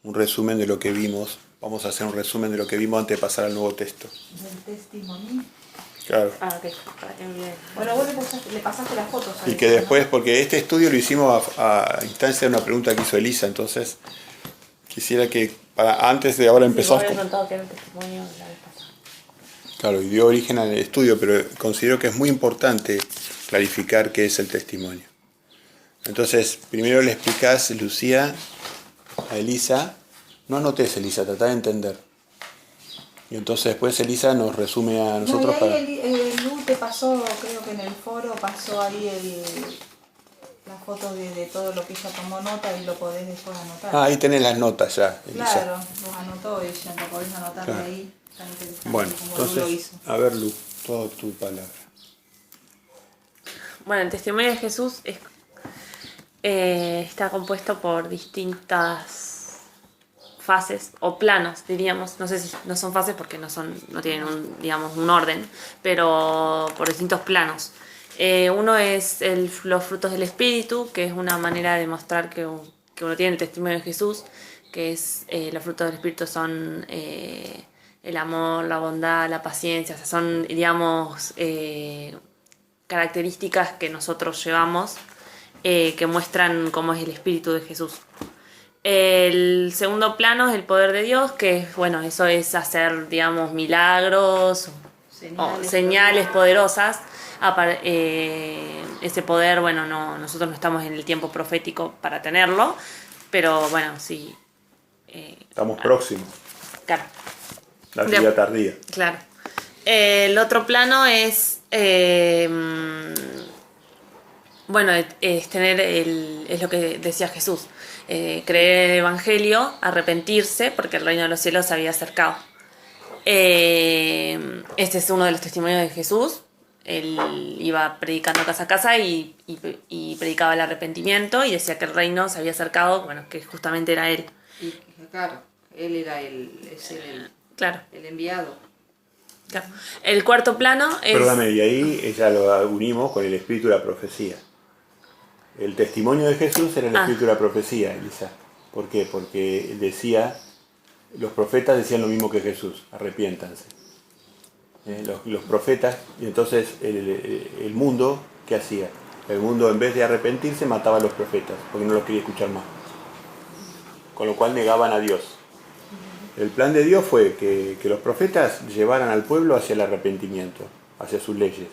un resumen de lo que vimos. Vamos a hacer un resumen de lo que vimos antes de pasar al nuevo texto. Del testimonio. Claro. Ah, ok. Para que me olvide. Bueno, vos le pasaste las fotos a Y él, que después, ¿no? porque este estudio lo hicimos a instancia de una pregunta que hizo Elisa, entonces quisiera que antes de ahora Sí, vos empezamos habías con... preguntado que era un testimonio la vez pasada. Claro, y dio origen al estudio, pero considero que es muy importante clarificar qué es el testimonio. Entonces, primero le explicás, Lucía, a Elisa. No anotes, Elisa, tratá de entender. Y entonces después Elisa nos resume a nosotros No, y para... ahí el Lu te pasó, creo que en el foro pasó ahí la foto de todo lo que ella tomó nota y lo podés después anotar. Ah, ahí tenés las notas ya, Elisa. Claro, los anotó ella, lo podés anotar Claro. de ahí. Tan interesante Bueno, como Lu lo entonces, hizo. a ver, Lu, toda tu palabra. Bueno, el testimonio de Jesús está compuesto por distintas fases o planos, diríamos. No sé si no son fases porque no tienen un orden, pero por distintos planos. Uno es los frutos del Espíritu, que es una manera de mostrar que uno tiene el testimonio de Jesús, que es los frutos del Espíritu son el amor, la bondad, la paciencia, o sea, son, digamos, características que nosotros llevamos que muestran cómo es el Espíritu de Jesús. El segundo plano es el poder de Dios, que bueno, eso es hacer, digamos, milagros o señales poderosas. Ese poder, bueno, nosotros no estamos en el tiempo profético para tenerlo, pero bueno, sí. Estamos próximos, Claro. la vida tardía. Claro. El otro plano es bueno, es tener es lo que decía Jesús, creer en el Evangelio, arrepentirse, porque el reino de los cielos se había acercado. Este es uno de los testimonios de Jesús. Él iba predicando casa a casa y predicaba el arrepentimiento y decía que el reino se había acercado, bueno, que justamente era él. Y claro, él era Claro, el enviado. claro. El cuarto plano es... Perdóname, y ahí ya lo unimos con el espíritu de la profecía. El testimonio de Jesús era el espíritu de la profecía, Elisa. ¿Por qué? Porque decía, los profetas decían lo mismo que Jesús, arrepiéntanse. Los profetas, y entonces el mundo, ¿qué hacía? El mundo, en vez de arrepentirse, mataba a los profetas, porque no los quería escuchar más. Con lo cual negaban a Dios. El plan de Dios fue que los profetas llevaran al pueblo hacia el arrepentimiento, hacia sus leyes.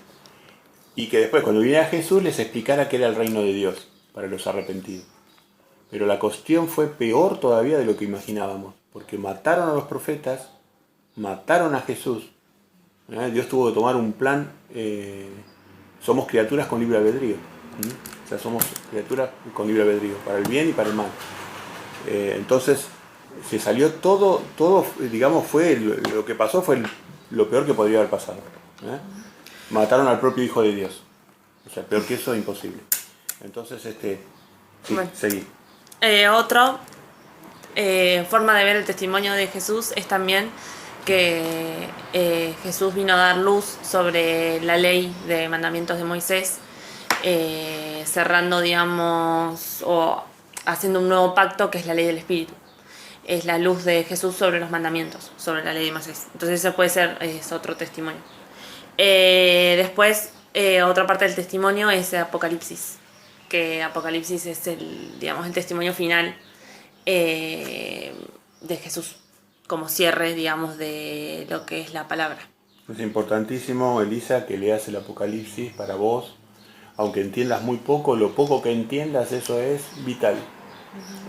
Y que después, cuando viniera Jesús, les explicara que era el reino de Dios para los arrepentidos. Pero la cuestión fue peor todavía de lo que imaginábamos, porque mataron a los profetas, mataron a Jesús. Dios tuvo que tomar un plan, somos criaturas con libre albedrío. O sea, somos criaturas con libre albedrío, para el bien y para el mal. Entonces, se salió todo, digamos, lo que pasó fue lo peor que podría haber pasado. Mataron al propio Hijo de Dios. O sea, peor que eso, imposible. Entonces, sí, Bueno. seguí. Otra forma de ver el testimonio de Jesús es también que Jesús vino a dar luz sobre la ley de mandamientos de Moisés, cerrando, digamos, o haciendo un nuevo pacto que es la ley del Espíritu. Es la luz de Jesús sobre los mandamientos, sobre la ley de Moisés. Entonces ese puede ser otro testimonio. Después, otra parte del testimonio es Apocalipsis, que Apocalipsis es el testimonio final de Jesús, como cierre, digamos, de lo que es la palabra. Es importantísimo, Elisa, que leas el Apocalipsis para vos. Aunque entiendas muy poco, lo poco que entiendas, eso es vital.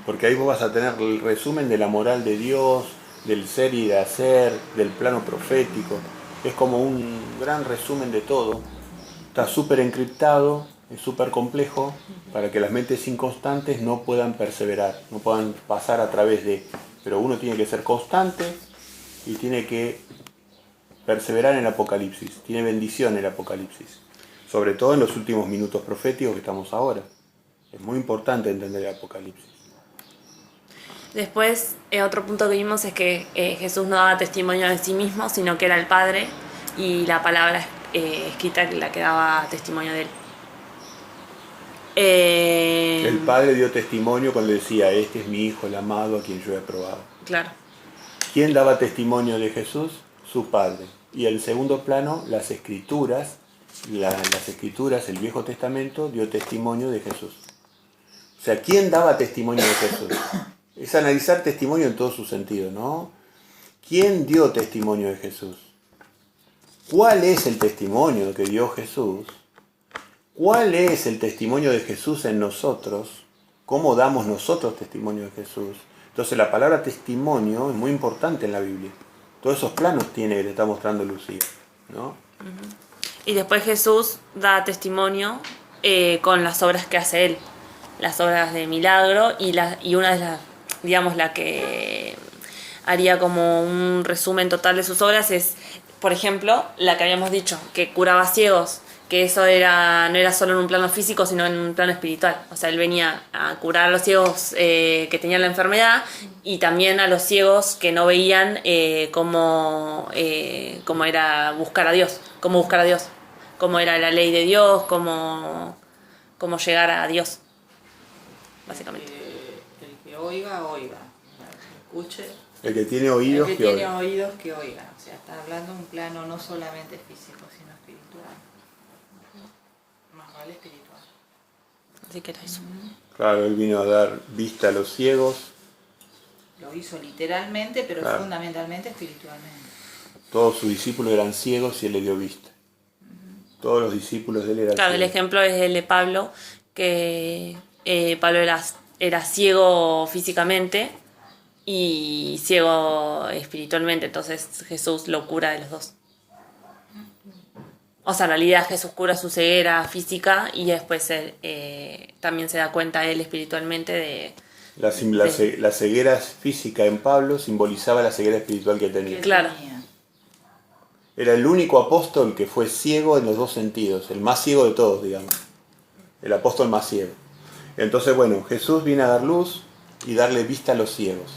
Porque ahí vos vas a tener el resumen de la moral de Dios, del ser y de hacer, del plano profético. Es como un gran resumen de todo. Está súper encriptado, es súper complejo, para que las mentes inconstantes no puedan perseverar, no puedan pasar a través de... Pero uno tiene que ser constante y tiene que perseverar en el Apocalipsis. Tiene bendición el Apocalipsis. Sobre todo en los últimos minutos proféticos que estamos ahora. Es muy importante entender el Apocalipsis. Después, otro punto que vimos es que Jesús no daba testimonio de sí mismo, sino que era el Padre y la palabra escrita la que daba testimonio de él. El Padre dio testimonio cuando decía, este es mi Hijo, el amado, a quien yo he aprobado. Claro. ¿Quién daba testimonio de Jesús? Su Padre. Y en segundo plano, las Escrituras, el Viejo Testamento, dio testimonio de Jesús. O sea, ¿quién daba testimonio de Jesús? Es analizar testimonio en todo su sentido, ¿no? ¿Quién dio testimonio de Jesús? ¿Cuál es el testimonio que dio Jesús? ¿Cuál es el testimonio de Jesús en nosotros? ¿Cómo damos nosotros testimonio de Jesús? Entonces la palabra testimonio es muy importante en la Biblia. Todos esos planos tiene que le está mostrando Lucía, ¿no? Y después Jesús da testimonio con las obras que hace Él. Las obras de milagro y una de las, digamos, la que haría como un resumen total de sus obras es, por ejemplo, la que habíamos dicho, que curaba ciegos, que eso no era solo en un plano físico, sino en un plano espiritual. O sea, él venía a curar a los ciegos que tenían la enfermedad y también a los ciegos que no veían cómo era buscar a Dios, cómo era la ley de Dios, cómo llegar a Dios, básicamente. El que oiga, oiga. El que escuche. El que tiene oídos, El que que tiene oiga. oídos, que oiga. O sea, está hablando de un plano no solamente físico, sino espiritual. Más vale espiritual. Así que era eso. Claro, él vino a dar vista a los ciegos. Lo hizo literalmente, pero Claro. fundamentalmente espiritualmente. Todos sus discípulos eran ciegos y él le dio vista. Todos los discípulos de él eran Claro, el ciegos. ejemplo es el de Pablo, que Pablo era ciego físicamente y ciego espiritualmente, entonces Jesús lo cura de los dos. O sea, en realidad Jesús cura su ceguera física y después también se da cuenta él espiritualmente de... La ceguera física en Pablo simbolizaba la ceguera espiritual que tenía. Claro. Tenía. Era el único apóstol que fue ciego en los dos sentidos, el más ciego de todos, digamos. El apóstol más ciego. Entonces, bueno, Jesús viene a dar luz y darle vista a los ciegos.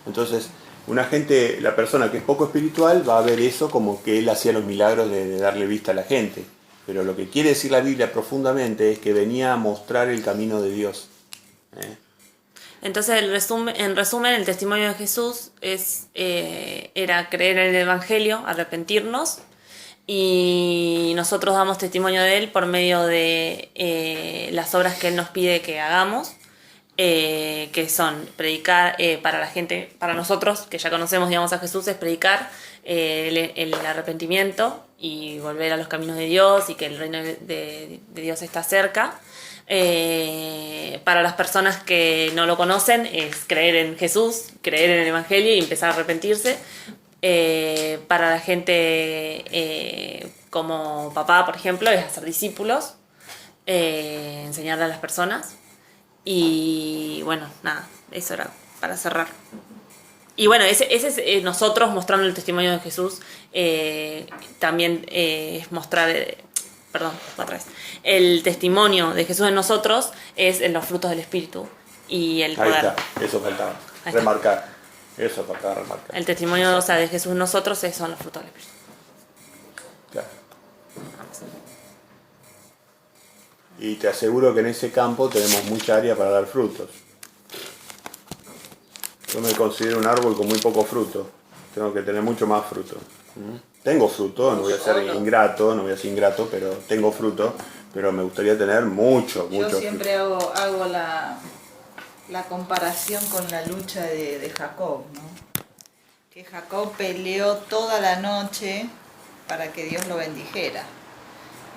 Entonces, la persona que es poco espiritual va a ver eso como que él hacía los milagros de darle vista a la gente. Pero lo que quiere decir la Biblia profundamente es que venía a mostrar el camino de Dios. Entonces, en resumen, el testimonio de Jesús era creer en el Evangelio, arrepentirnos, y nosotros damos testimonio de él por medio de las obras que él nos pide que hagamos, que son predicar para la gente, para nosotros que ya conocemos, digamos, a Jesús, es predicar el arrepentimiento y volver a los caminos de Dios y que el reino de Dios está cerca. Para las personas que no lo conocen es creer en Jesús, creer en el Evangelio y empezar a arrepentirse. Para la gente como papá, por ejemplo, es hacer discípulos, enseñarle a las personas. Y bueno, nada, eso era para cerrar. Y bueno, ese es nosotros mostrando el testimonio de Jesús. También es mostrar... Perdón, otra vez. El testimonio de Jesús en nosotros es en los frutos del Espíritu y el Ahí poder. está, eso faltaba. Ahí está. Remarcar. Eso faltaba remarcar. El testimonio, o sea, de Jesús en nosotros son los frutos del Espíritu. Claro. Y te aseguro que en ese campo tenemos mucha área para dar frutos. Yo me considero un árbol con muy poco fruto. Tengo que tener mucho más fruto. Tengo fruto, no voy a ser ingrato, pero tengo fruto. Pero me gustaría tener mucho Yo fruto. siempre hago la comparación con la lucha de Jacob, ¿no? Que Jacob peleó toda la noche para que Dios lo bendijera.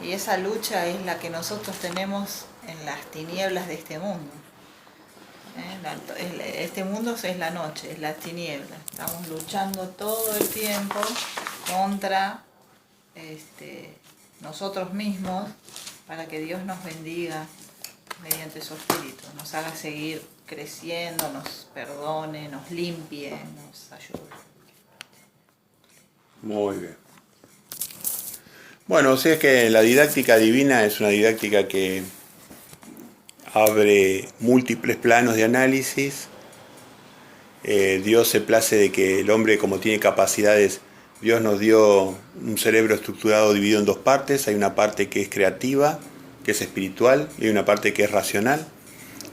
Y esa lucha es la que nosotros tenemos en las tinieblas de este mundo. Este mundo es la noche, es la tiniebla. Estamos luchando todo el tiempo contra nosotros mismos para que Dios nos bendiga mediante su Espíritu, nos haga seguir creciendo, nos perdone, nos limpie, nos ayude. Muy bien. Bueno, o sea que la didáctica divina es una didáctica que abre múltiples planos de análisis. Dios se place de que el hombre, como tiene capacidades, Dios nos dio un cerebro estructurado dividido en dos partes. Hay una parte que es creativa que es espiritual, y hay una parte que es racional.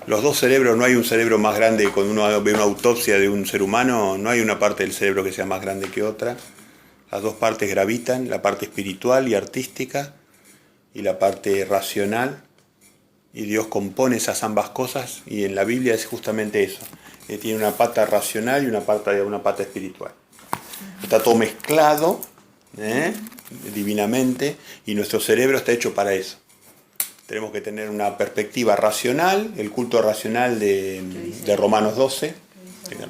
Los dos cerebros, no hay un cerebro más grande. Cuando uno ve una autopsia de un ser humano, no hay una parte del cerebro que sea más grande que otra. Las dos partes gravitan, la parte espiritual y artística y la parte racional. Y Dios compone esas ambas cosas, y en la Biblia es justamente eso. Tiene una pata racional y una pata espiritual. Está todo mezclado, divinamente, y nuestro cerebro está hecho para eso. Tenemos que tener una perspectiva racional, el culto racional de Romanos 12,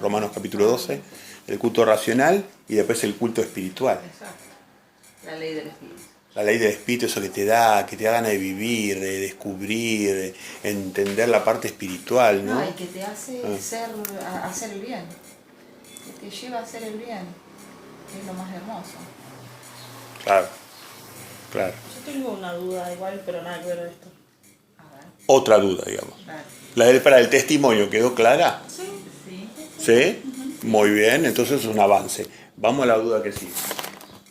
Romanos capítulo 12, el culto racional y después el culto espiritual. Exacto. La ley del espíritu. La ley del espíritu, eso que te da ganas de vivir, de descubrir, de entender la parte espiritual, ¿no? No, y que te hace hacer el bien. Que te lleva a hacer el bien. Que es lo más hermoso. Claro, claro. Yo tengo una duda igual, pero nada que ver de esto. A ver. Otra duda, digamos. Vale. Para el testimonio, ¿quedó clara? Sí. Sí. ¿Sí? Muy bien, entonces es un avance. Vamos a la duda que sigue.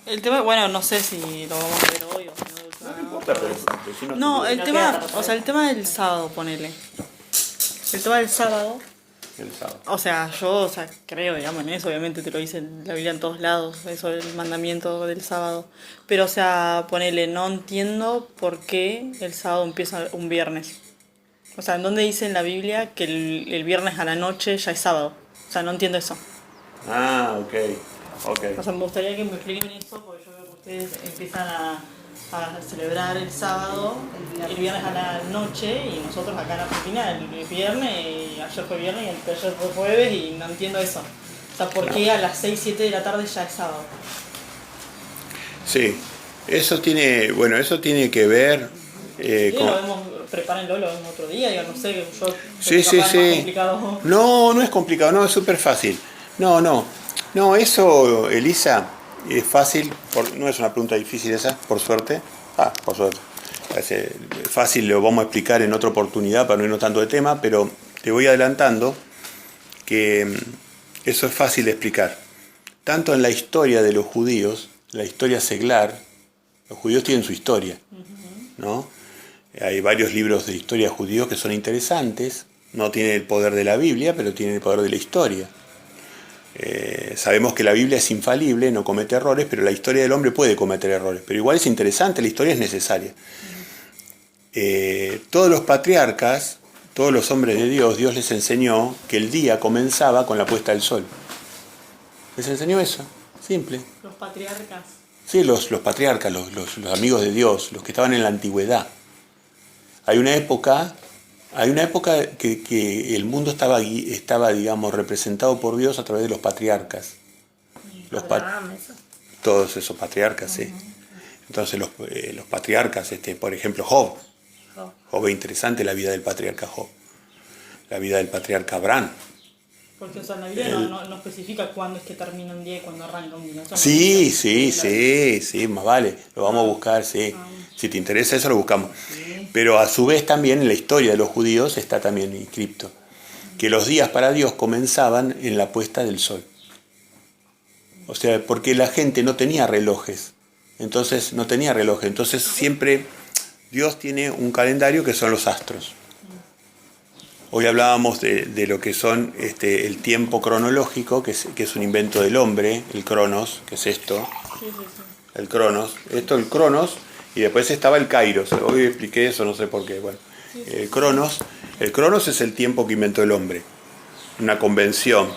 El tema, bueno, no sé si lo vamos a ver hoy o si no. No importa, pero si No, el No tema, queda para o sea, el tema del sábado, ponele. El tema del sábado, el sábado. o sea, yo, o sea, creo, digamos, en eso, obviamente te lo dice la Biblia en todos lados, eso del mandamiento del sábado. Pero, o sea, ponele, no entiendo por qué el sábado empieza un viernes. O sea, ¿en dónde dice en la Biblia que el viernes a la noche ya es sábado? O sea, no entiendo eso. Ah, ok. O sea, me gustaría que me expliquen eso, porque yo veo que ustedes empiezan a celebrar el sábado, el viernes a la noche, y nosotros acá en Argentina el viernes, y ayer fue viernes y ayer fue jueves, y no entiendo eso. O sea, ¿por qué a las 6, 7 de la tarde ya es sábado? Sí, eso tiene que ver Sí, con... lo vemos, prepárenlo, lo vemos otro día, yo no sé, yo Sí, capaz es más sí. complicado. No es complicado, no, es súper fácil. No, eso, Elisa, es fácil, no es una pregunta difícil esa, por suerte. Por suerte. Es fácil, lo vamos a explicar en otra oportunidad para no irnos tanto de tema, pero te voy adelantando que eso es fácil de explicar. Tanto en la historia de los judíos, la historia seglar, los judíos tienen su historia, ¿no? Hay varios libros de historia judíos que son interesantes, no tienen el poder de la Biblia, pero tienen el poder de la historia. Sabemos que la Biblia es infalible, no comete errores, pero la historia del hombre puede cometer errores. Pero igual es interesante, la historia es necesaria. Todos los patriarcas, todos los hombres de Dios, Dios les enseñó que el día comenzaba con la puesta del sol. Les enseñó eso, simple. Los patriarcas. Sí, los patriarcas, los amigos de Dios, los que estaban en la antigüedad. Hay una época que el mundo estaba, digamos, representado por Dios a través de los patriarcas. Todos esos patriarcas, sí. Entonces los patriarcas, por ejemplo, Job. Job es interesante la vida del patriarca Job. La vida del patriarca Abraham. Porque, o sea, la Biblia no especifica cuándo es que termina un día y cuándo arranca un día. Eso Sí, más vale. Lo vamos a buscar, sí. Si te interesa eso, lo buscamos. Pero a su vez también en la historia de los judíos está también inscripto que los días para Dios comenzaban en la puesta del sol. O sea, porque la gente no tenía relojes. Entonces siempre Dios tiene un calendario que son los astros. Hoy hablábamos de lo que son el tiempo cronológico, que es un invento del hombre, el cronos, que es esto. El cronos. El cronos, y después estaba el kairos. Hoy expliqué eso, no sé por qué. Bueno, el cronos es el tiempo que inventó el hombre. Una convención.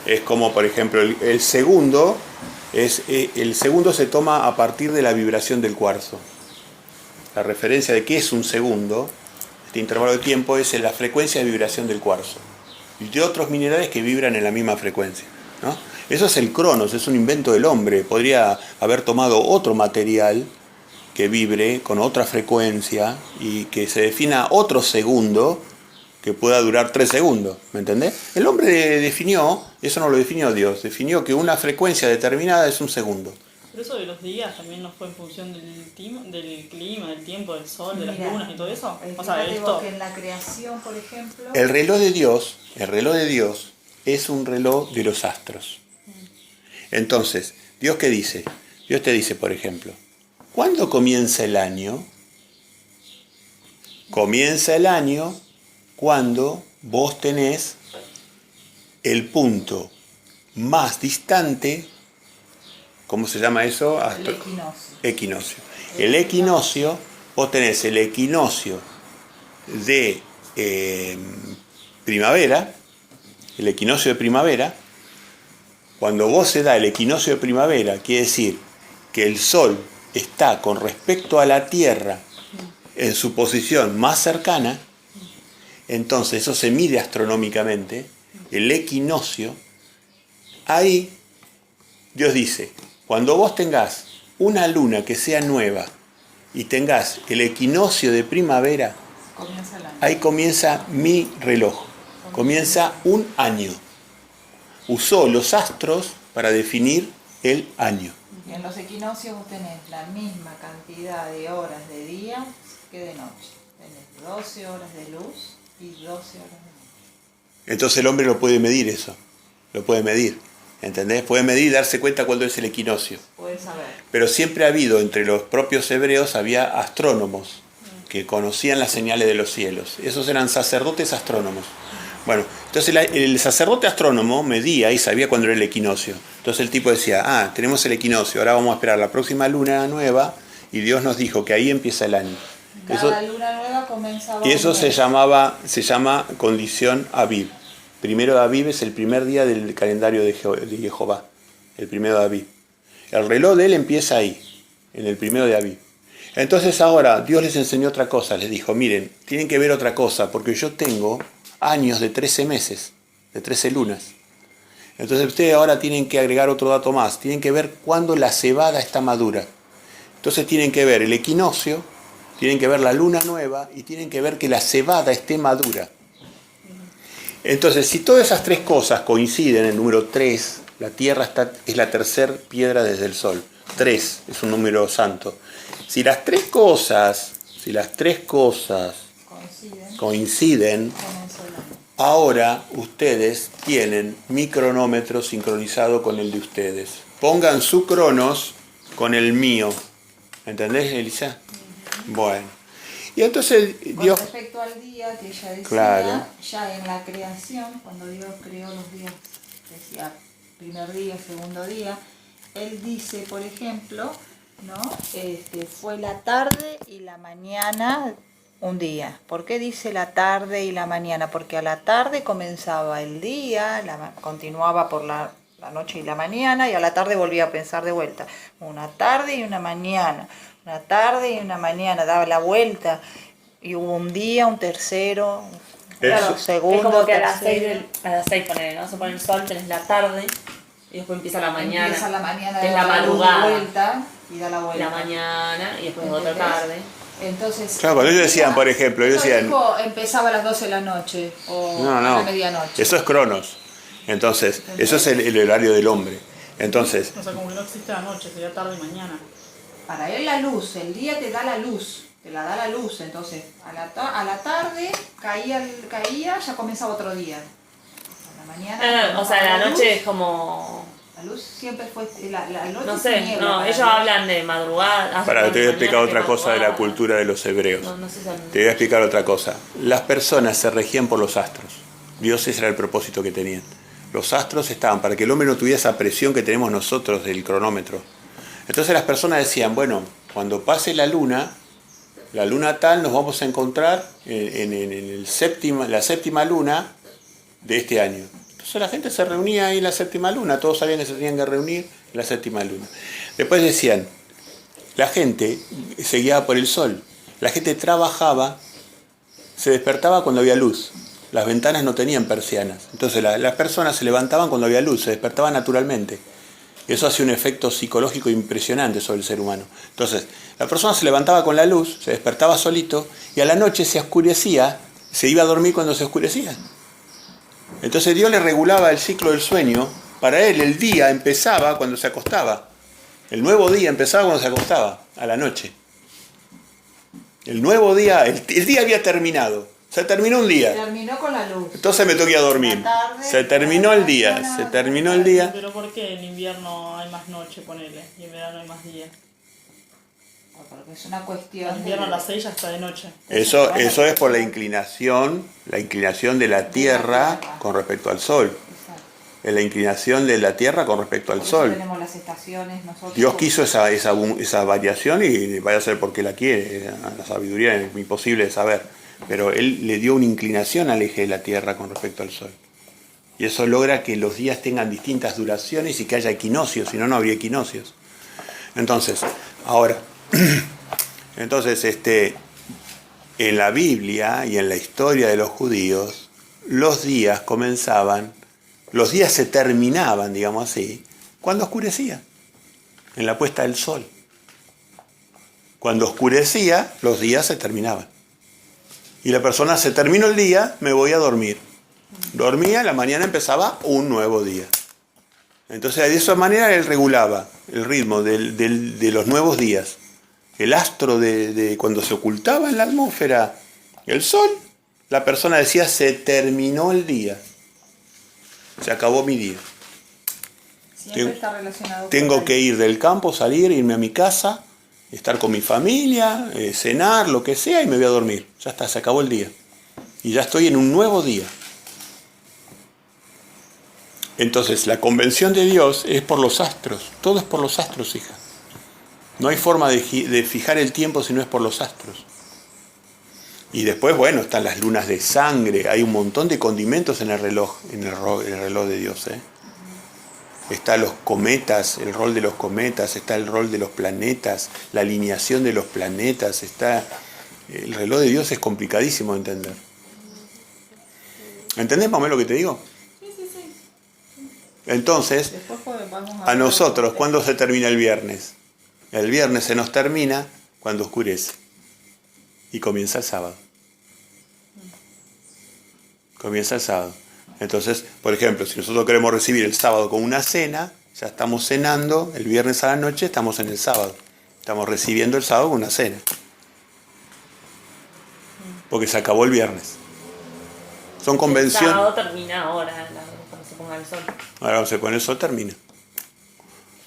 Es como, por ejemplo, el segundo se toma a partir de la vibración del cuarzo. La referencia de qué es un segundo, este intervalo de tiempo, es la frecuencia de vibración del cuarzo y de otros minerales que vibran en la misma frecuencia, ¿no? Eso es el cronos, es un invento del hombre. Podría haber tomado otro material que vibre con otra frecuencia y que se defina otro segundo que pueda durar 3 segundos, ¿me entendés? El hombre definió, eso no lo definió Dios, definió que una frecuencia determinada es un segundo. Pero eso de los días también no fue en función del clima, del tiempo, del sol, de las lunas y todo eso. O sea, esto... que en la creación, por ejemplo... El reloj de Dios es un reloj de los astros. Entonces, ¿Dios qué dice? Dios te dice, por ejemplo, ¿cuándo comienza el año? Comienza el año cuando vos tenés el punto más distante, ¿cómo se llama eso? El equinoccio. Equinoccio. El equinoccio, vos tenés el equinoccio de primavera, el equinoccio de primavera. Cuando vos se da el equinoccio de primavera, quiere decir que el Sol está con respecto a la Tierra en su posición más cercana, entonces eso se mide astronómicamente, el equinoccio. Ahí Dios dice, cuando vos tengas una luna que sea nueva y tengas el equinoccio de primavera, Comienza el año. ahí comienza mi reloj, comienza un año. Usó los astros para definir el año. Y en los equinoccios vos tenés la misma cantidad de horas de día que de noche. Tenés 12 horas de luz y 12 horas de noche. Entonces el hombre lo puede medir eso, lo puede medir, ¿entendés? Puede medir y darse cuenta cuándo es el equinoccio. Podés saber. Pero siempre ha habido, entre los propios hebreos, había astrónomos que conocían las señales de los cielos. Esos eran sacerdotes astrónomos. Bueno, entonces el sacerdote astrónomo medía y sabía cuándo era el equinoccio. Entonces el tipo decía, tenemos el equinoccio, ahora vamos a esperar la próxima luna nueva y Dios nos dijo que ahí empieza el año. Cada luna nueva comenzaba. Y eso se llama condición Aviv. Primero de Aviv es el primer día del calendario de Jehová, el primero de Aviv. El reloj de él empieza ahí, en el primero de Aviv. Entonces ahora Dios les enseñó otra cosa, les dijo, miren, tienen que ver otra cosa, porque yo tengo años de 13 meses, de 13 lunas. Entonces ustedes ahora tienen que agregar otro dato más, tienen que ver cuándo la cebada está madura. Entonces tienen que ver el equinoccio, tienen que ver la luna nueva y tienen que ver que la cebada esté madura. Entonces, si todas esas tres cosas coinciden, el número 3, la Tierra es la tercera piedra desde el Sol. 3 es un número santo. Si las tres cosas coinciden, Comenzó el año. ahora ustedes tienen mi cronómetro sincronizado con el de ustedes. Pongan su cronos con el mío. ¿Entendés, Elisa? Bueno. Y entonces Con Dios... respecto al día que ella decía, Claro. ya en la creación, cuando Dios creó los días, decía primer día, segundo día, Él dice, por ejemplo, ¿no? Fue la tarde y la mañana un día. ¿Por qué dice la tarde y la mañana? Porque a la tarde comenzaba el día, continuaba por la noche y la mañana, y a la tarde volvía a pensar de vuelta. Una tarde y una mañana, una tarde y una mañana, daba la vuelta, y hubo un día, un tercero, Claro, segundo, es como que a las tercero. 6 ponele, ¿no? Se pone el sol, tenés la tarde y después empieza la mañana. Empieza la mañana, que es da la luz de madrugada. vuelta y da la vuelta. La mañana y después otra ¿Entendés? tarde. Entonces, Claro, cuando ellos decían, por ejemplo, ellos no decían... dijo, empezaba a las 12 de la noche o a la medianoche. Eso es cronos. Entonces, eso es el horario del hombre. Entonces, O sea, como que no existe la noche, sería tarde y mañana. Para él la luz, el día te da la luz, te la da la luz, entonces a la tarde caía, ya comenzaba otro día. A la mañana. O sea, la luz, noche es como... La luz siempre fue, la noche No es sé, niebla no, para ellos Dios. hablan de madrugada. te voy a explicar mañana, otra cosa de la madrugada. cultura de los hebreos. No sé si Te voy a explicar otra cosa. Las personas se regían por los astros. Dios, ese era el propósito que tenían. Los astros estaban para que el hombre no tuviera esa presión que tenemos nosotros del cronómetro. Entonces las personas decían, bueno, cuando pase la luna tal, nos vamos a encontrar en la séptima luna de este año. Entonces la gente se reunía ahí en la séptima luna, todos sabían que se tenían que reunir en la séptima luna. Después decían, la gente se guiaba por el sol, la gente trabajaba, se despertaba cuando había luz. Las ventanas no tenían persianas. Entonces las personas se levantaban cuando había luz, se despertaban naturalmente. Eso hace un efecto psicológico impresionante sobre el ser humano. Entonces, la persona se levantaba con la luz, se despertaba solito, y a la noche se oscurecía, se iba a dormir cuando se oscurecía. Entonces Dios le regulaba el ciclo del sueño. Para él el día empezaba cuando se acostaba. El nuevo día empezaba cuando se acostaba, a la noche. El nuevo día, el día había terminado. Se terminó un día. Terminó con la luz. Entonces me toqué a dormir. La tarde, Se terminó el día. Se terminó el día. Pero ¿por qué en invierno hay más noche, ponele, y en verano hay más día? Porque es una En cuestión invierno a las 6 ya está de noche. Eso es por la inclinación de la Tierra con respecto al Sol. Exacto. Es la inclinación de la Tierra con respecto al Por eso Sol. tenemos las estaciones nosotros. Dios quiso esa variación y vaya a ser porque la quiere. La sabiduría es imposible de saber. Pero Él le dio una inclinación al eje de la Tierra con respecto al Sol. Y eso logra que los días tengan distintas duraciones y que haya equinoccios, si no, no habría equinoccios. Entonces, ahora, en la Biblia y en la historia de los judíos, los días se terminaban, digamos así, cuando oscurecía, en la puesta del sol. Cuando oscurecía, los días se terminaban. Y la persona, se terminó el día, me voy a dormir. Dormía, en la mañana empezaba un nuevo día. Entonces, de esa manera él regulaba el ritmo de los nuevos días. El astro de cuando se ocultaba en la atmósfera el sol, la persona decía, se terminó el día. Se acabó mi día. Siempre está relacionado Tengo con que ir del campo, salir, irme a mi casa, estar con mi familia, cenar, lo que sea, y me voy a dormir. Ya está, se acabó el día. Y ya estoy en un nuevo día. Entonces, la convención de Dios es por los astros. Todo es por los astros, hija. No hay forma de fijar el tiempo si no es por los astros. Y después, bueno, están las lunas de sangre. Hay un montón de condimentos en el reloj, en el reloj de Dios. Está los cometas, el rol de los cometas, está el rol de los planetas, la alineación de los planetas. El reloj de Dios es complicadísimo de entender. ¿Entendés más o menos lo que te digo? Entonces, a nosotros, ¿cuándo se termina el viernes? El viernes se nos termina cuando oscurece y comienza el sábado. Comienza el sábado. Entonces, por ejemplo, si nosotros queremos recibir el sábado con una cena, ya estamos cenando, el viernes a la noche estamos en el sábado. Estamos recibiendo el sábado con una cena. Porque se acabó el viernes. Son convenciones. El sábado termina ahora, cuando se ponga el sol. Ahora cuando se pone el sol termina.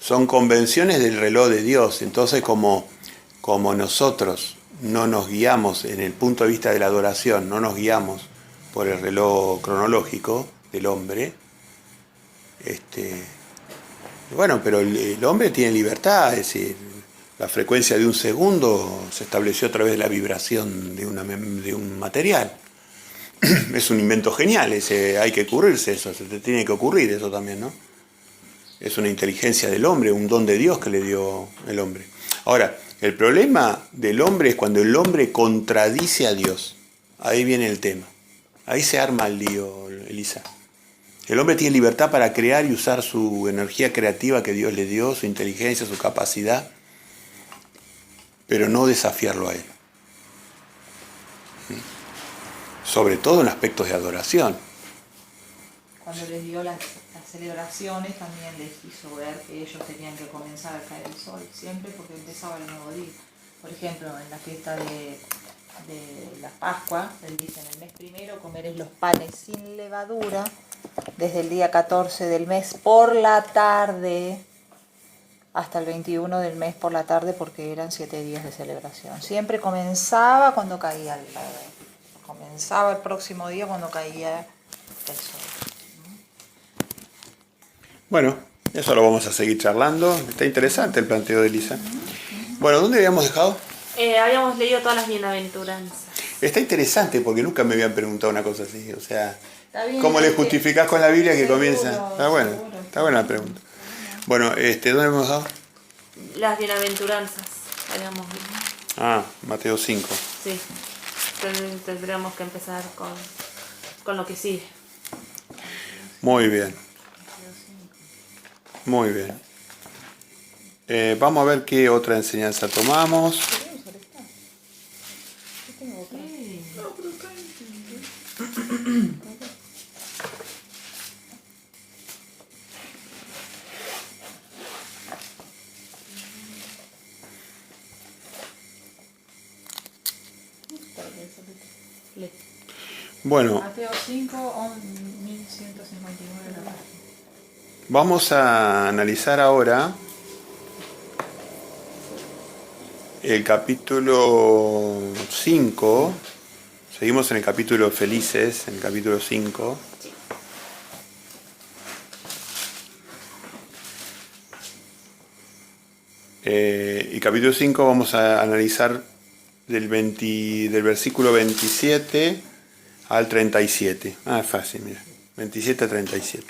Son convenciones del reloj de Dios. Entonces, como nosotros no nos guiamos en el punto de vista de la adoración, no nos guiamos por el reloj cronológico del hombre, bueno, pero el hombre tiene libertad, es decir, la frecuencia de un segundo se estableció a través de la vibración de un material. Es un invento genial, hay que ocurrirse eso, se te tiene que ocurrir eso también, ¿no? Es una inteligencia del hombre, un don de Dios que le dio el hombre. Ahora, el problema del hombre es cuando el hombre contradice a Dios. Ahí viene el tema. Ahí se arma el lío, Elisa. El hombre tiene libertad para crear y usar su energía creativa que Dios le dio, su inteligencia, su capacidad, pero no desafiarlo a él. Sobre todo en aspectos de adoración. Cuando les dio las celebraciones, también les hizo ver que ellos tenían que comenzar a caer el sol, siempre porque empezaba el nuevo día. Por ejemplo, en la fiesta de la Pascua, él dice, en el mes primero comeréis los panes sin levadura, desde el día 14 del mes por la tarde hasta el 21 del mes por la tarde, porque eran 7 días de celebración. Siempre comenzaba cuando caía comenzaba el próximo día cuando caía el sol. Bueno, eso lo vamos a seguir charlando. Está interesante el planteo de Elisa. Bueno, ¿dónde habíamos dejado? Habíamos leído todas las bienaventuranzas. Está interesante porque nunca me habían preguntado una cosa así. O sea, Está bien, ¿cómo le justificás con la Biblia que seguro, comienza? Está bueno, seguro. está buena la pregunta. Bueno, ¿dónde hemos dejado? Las bienaventuranzas, habíamos visto. Ah, Mateo 5. Sí. Tendríamos que empezar con lo que sigue. Muy bien. Muy bien. Vamos a ver qué otra enseñanza tomamos. Bueno, Mateo 5, 1159 de la página. vamos a analizar ahora el capítulo 5, seguimos en el capítulo Felices, en el capítulo 5. Y capítulo 5 vamos a analizar del versículo 27 al 37. Es fácil, mira. 27 a 37.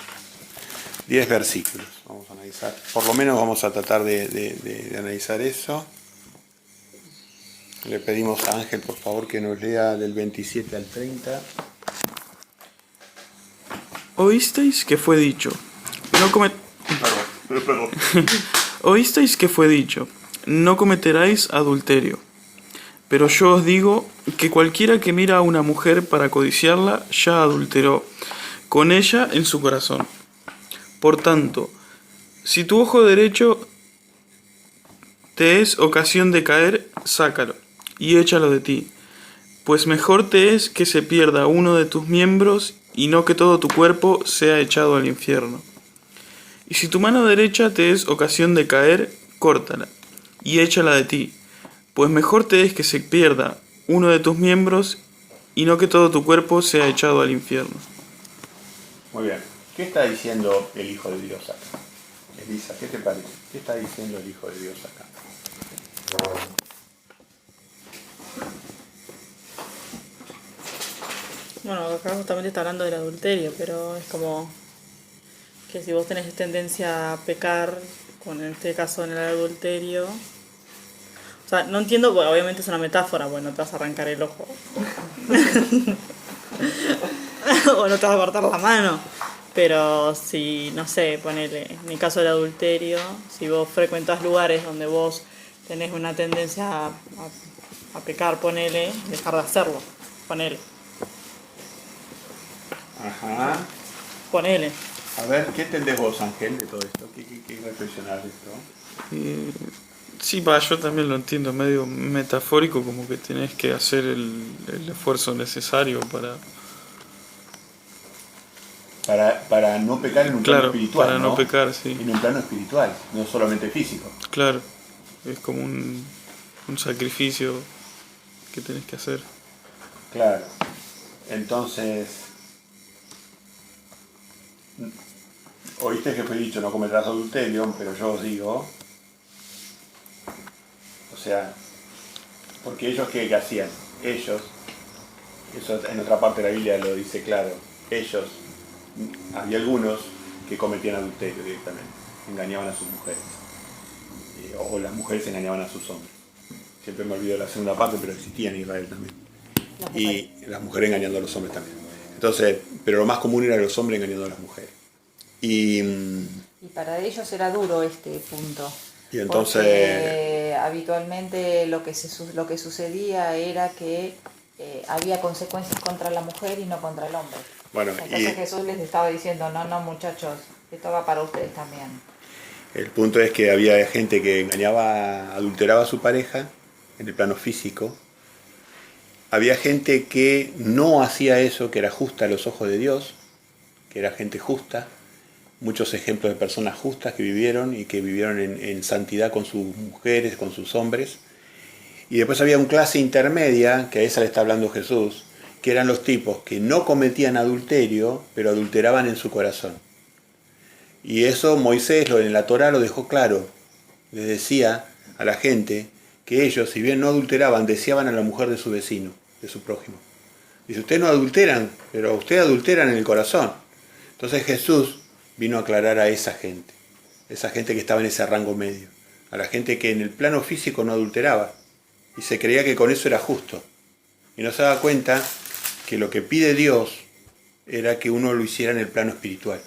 10 versículos. Vamos a analizar. Por lo menos vamos a tratar de analizar eso. Le pedimos a Ángel, por favor, que nos lea del 27 al 30. Oísteis que fue dicho, oísteis que fue dicho, no cometeráis adulterio. Pero yo os digo que cualquiera que mira a una mujer para codiciarla, ya adulteró con ella en su corazón. Por tanto, si tu ojo derecho te es ocasión de caer, sácalo y échalo de ti, pues mejor te es que se pierda uno de tus miembros y no que todo tu cuerpo sea echado al infierno. Y si tu mano derecha te es ocasión de caer, córtala y échala de ti, pues mejor te es que se pierda uno de tus miembros y no que todo tu cuerpo sea echado al infierno. Muy bien. ¿Qué está diciendo el Hijo de Dios acá? Elisa, ¿qué te parece? ¿Qué está diciendo el Hijo de Dios acá? Bueno, acá justamente está hablando del adulterio, pero es como que si vos tenés tendencia a pecar, con en este caso en el adulterio. O sea, no entiendo, porque obviamente es una metáfora, bueno, te vas a arrancar el ojo. O no te vas a cortar la mano. Pero si, no sé, ponele, en el caso del adulterio, si vos frecuentás lugares donde vos tenés una tendencia a pecar, ponele, dejar de hacerlo, ponele. Ajá. Ponele. A ver, ¿qué entendés vos, Ángel, de todo esto? ¿Qué reflexionás de esto? Sí, yo también lo entiendo, medio metafórico, como que tenés que hacer el esfuerzo necesario Para no pecar en un plano espiritual, para no pecar, sí. En un plano espiritual, no solamente físico. Claro, es como un sacrificio que tenés que hacer. Claro. Entonces, oíste que fue dicho, no cometerás adulterio, pero yo os digo, o sea, porque ellos ¿qué hacían? Ellos, eso en otra parte de la Biblia lo dice claro, ellos, había algunos que cometían adulterio directamente, engañaban a sus mujeres, o las mujeres engañaban a sus hombres. Siempre me olvido de la segunda parte, pero existía en Israel también. Y las mujeres engañando a los hombres también. Entonces, pero lo más común era los hombres engañando a las mujeres. Y para ellos era duro este punto. Y entonces porque habitualmente lo que sucedía era que había consecuencias contra la mujer y no contra el hombre. Bueno, entonces Jesús les estaba diciendo, no muchachos, esto va para ustedes también. El punto es que había gente que engañaba, adulteraba a su pareja en el plano físico. Había gente que no hacía eso, que era justa a los ojos de Dios, que era gente justa. Muchos ejemplos de personas justas que vivieron y que vivieron en santidad con sus mujeres, con sus hombres. Y después había una clase intermedia, que a esa le está hablando Jesús, que eran los tipos que no cometían adulterio, pero adulteraban en su corazón. Y eso Moisés en la Torá lo dejó claro. Les decía a la gente que ellos, si bien no adulteraban, deseaban a la mujer de su vecino, de su prójimo. Dice, ustedes no adulteran, pero ustedes adulteran en el corazón. Entonces Jesús vino a aclarar a esa gente que estaba en ese rango medio, a la gente que en el plano físico no adulteraba y se creía que con eso era justo. Y no se daba cuenta que lo que pide Dios era que uno lo hiciera en el plano espiritual.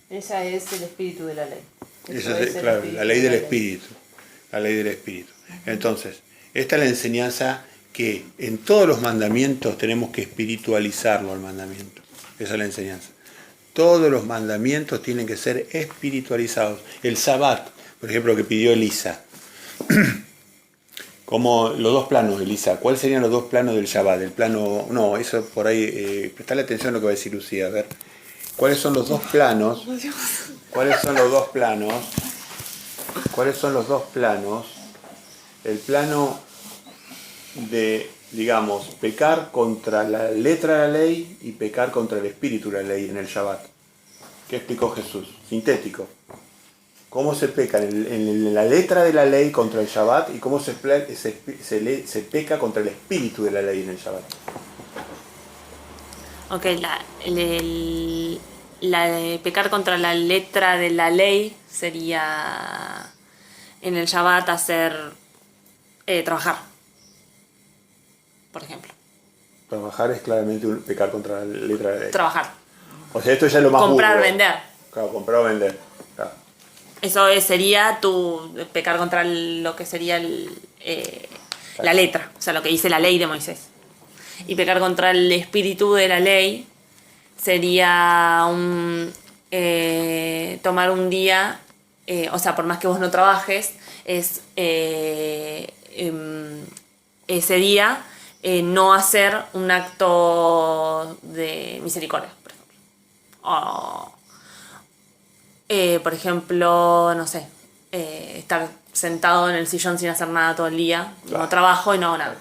Esa es el espíritu de la ley. Esa es, claro, la ley del espíritu. La ley del espíritu. Entonces, esta es la enseñanza que en todos los mandamientos tenemos que espiritualizarlo al mandamiento. Esa es la enseñanza. Todos los mandamientos tienen que ser espiritualizados. El Sabbat, por ejemplo, que pidió Elisa. Como los dos planos, Elisa. ¿Cuáles serían los dos planos del Shabbat? El plano, no, eso por ahí, prestale atención a lo que va a decir Lucía, a ver. ¿Cuáles son los dos planos? ¿Cuáles son los dos planos? ¿Cuáles son los dos planos el plano de, digamos, pecar contra la letra de la ley y pecar contra el espíritu de la ley en el Shabbat. ¿Qué explicó Jesús? Sintético. ¿Cómo se peca en la letra de la ley contra el Shabbat y cómo se peca contra el espíritu de la ley en el Shabbat? Ok, la de pecar contra la letra de la ley sería en el Shabbat trabajar, por ejemplo. Trabajar es claramente pecar contra la letra de la ley. Trabajar. O sea, esto ya es lo más Comprar, burdo. vender. Claro, comprar o vender. Claro. Eso sería tu pecar contra lo que sería la letra, o sea, lo que dice la ley de Moisés. Y pecar contra el espíritu de la ley sería tomar un día, o sea, por más que vos no trabajes, es ese día no hacer un acto de misericordia, por ejemplo. O, por ejemplo, no sé, estar sentado en el sillón sin hacer nada todo el día, no trabajo y no hago nada.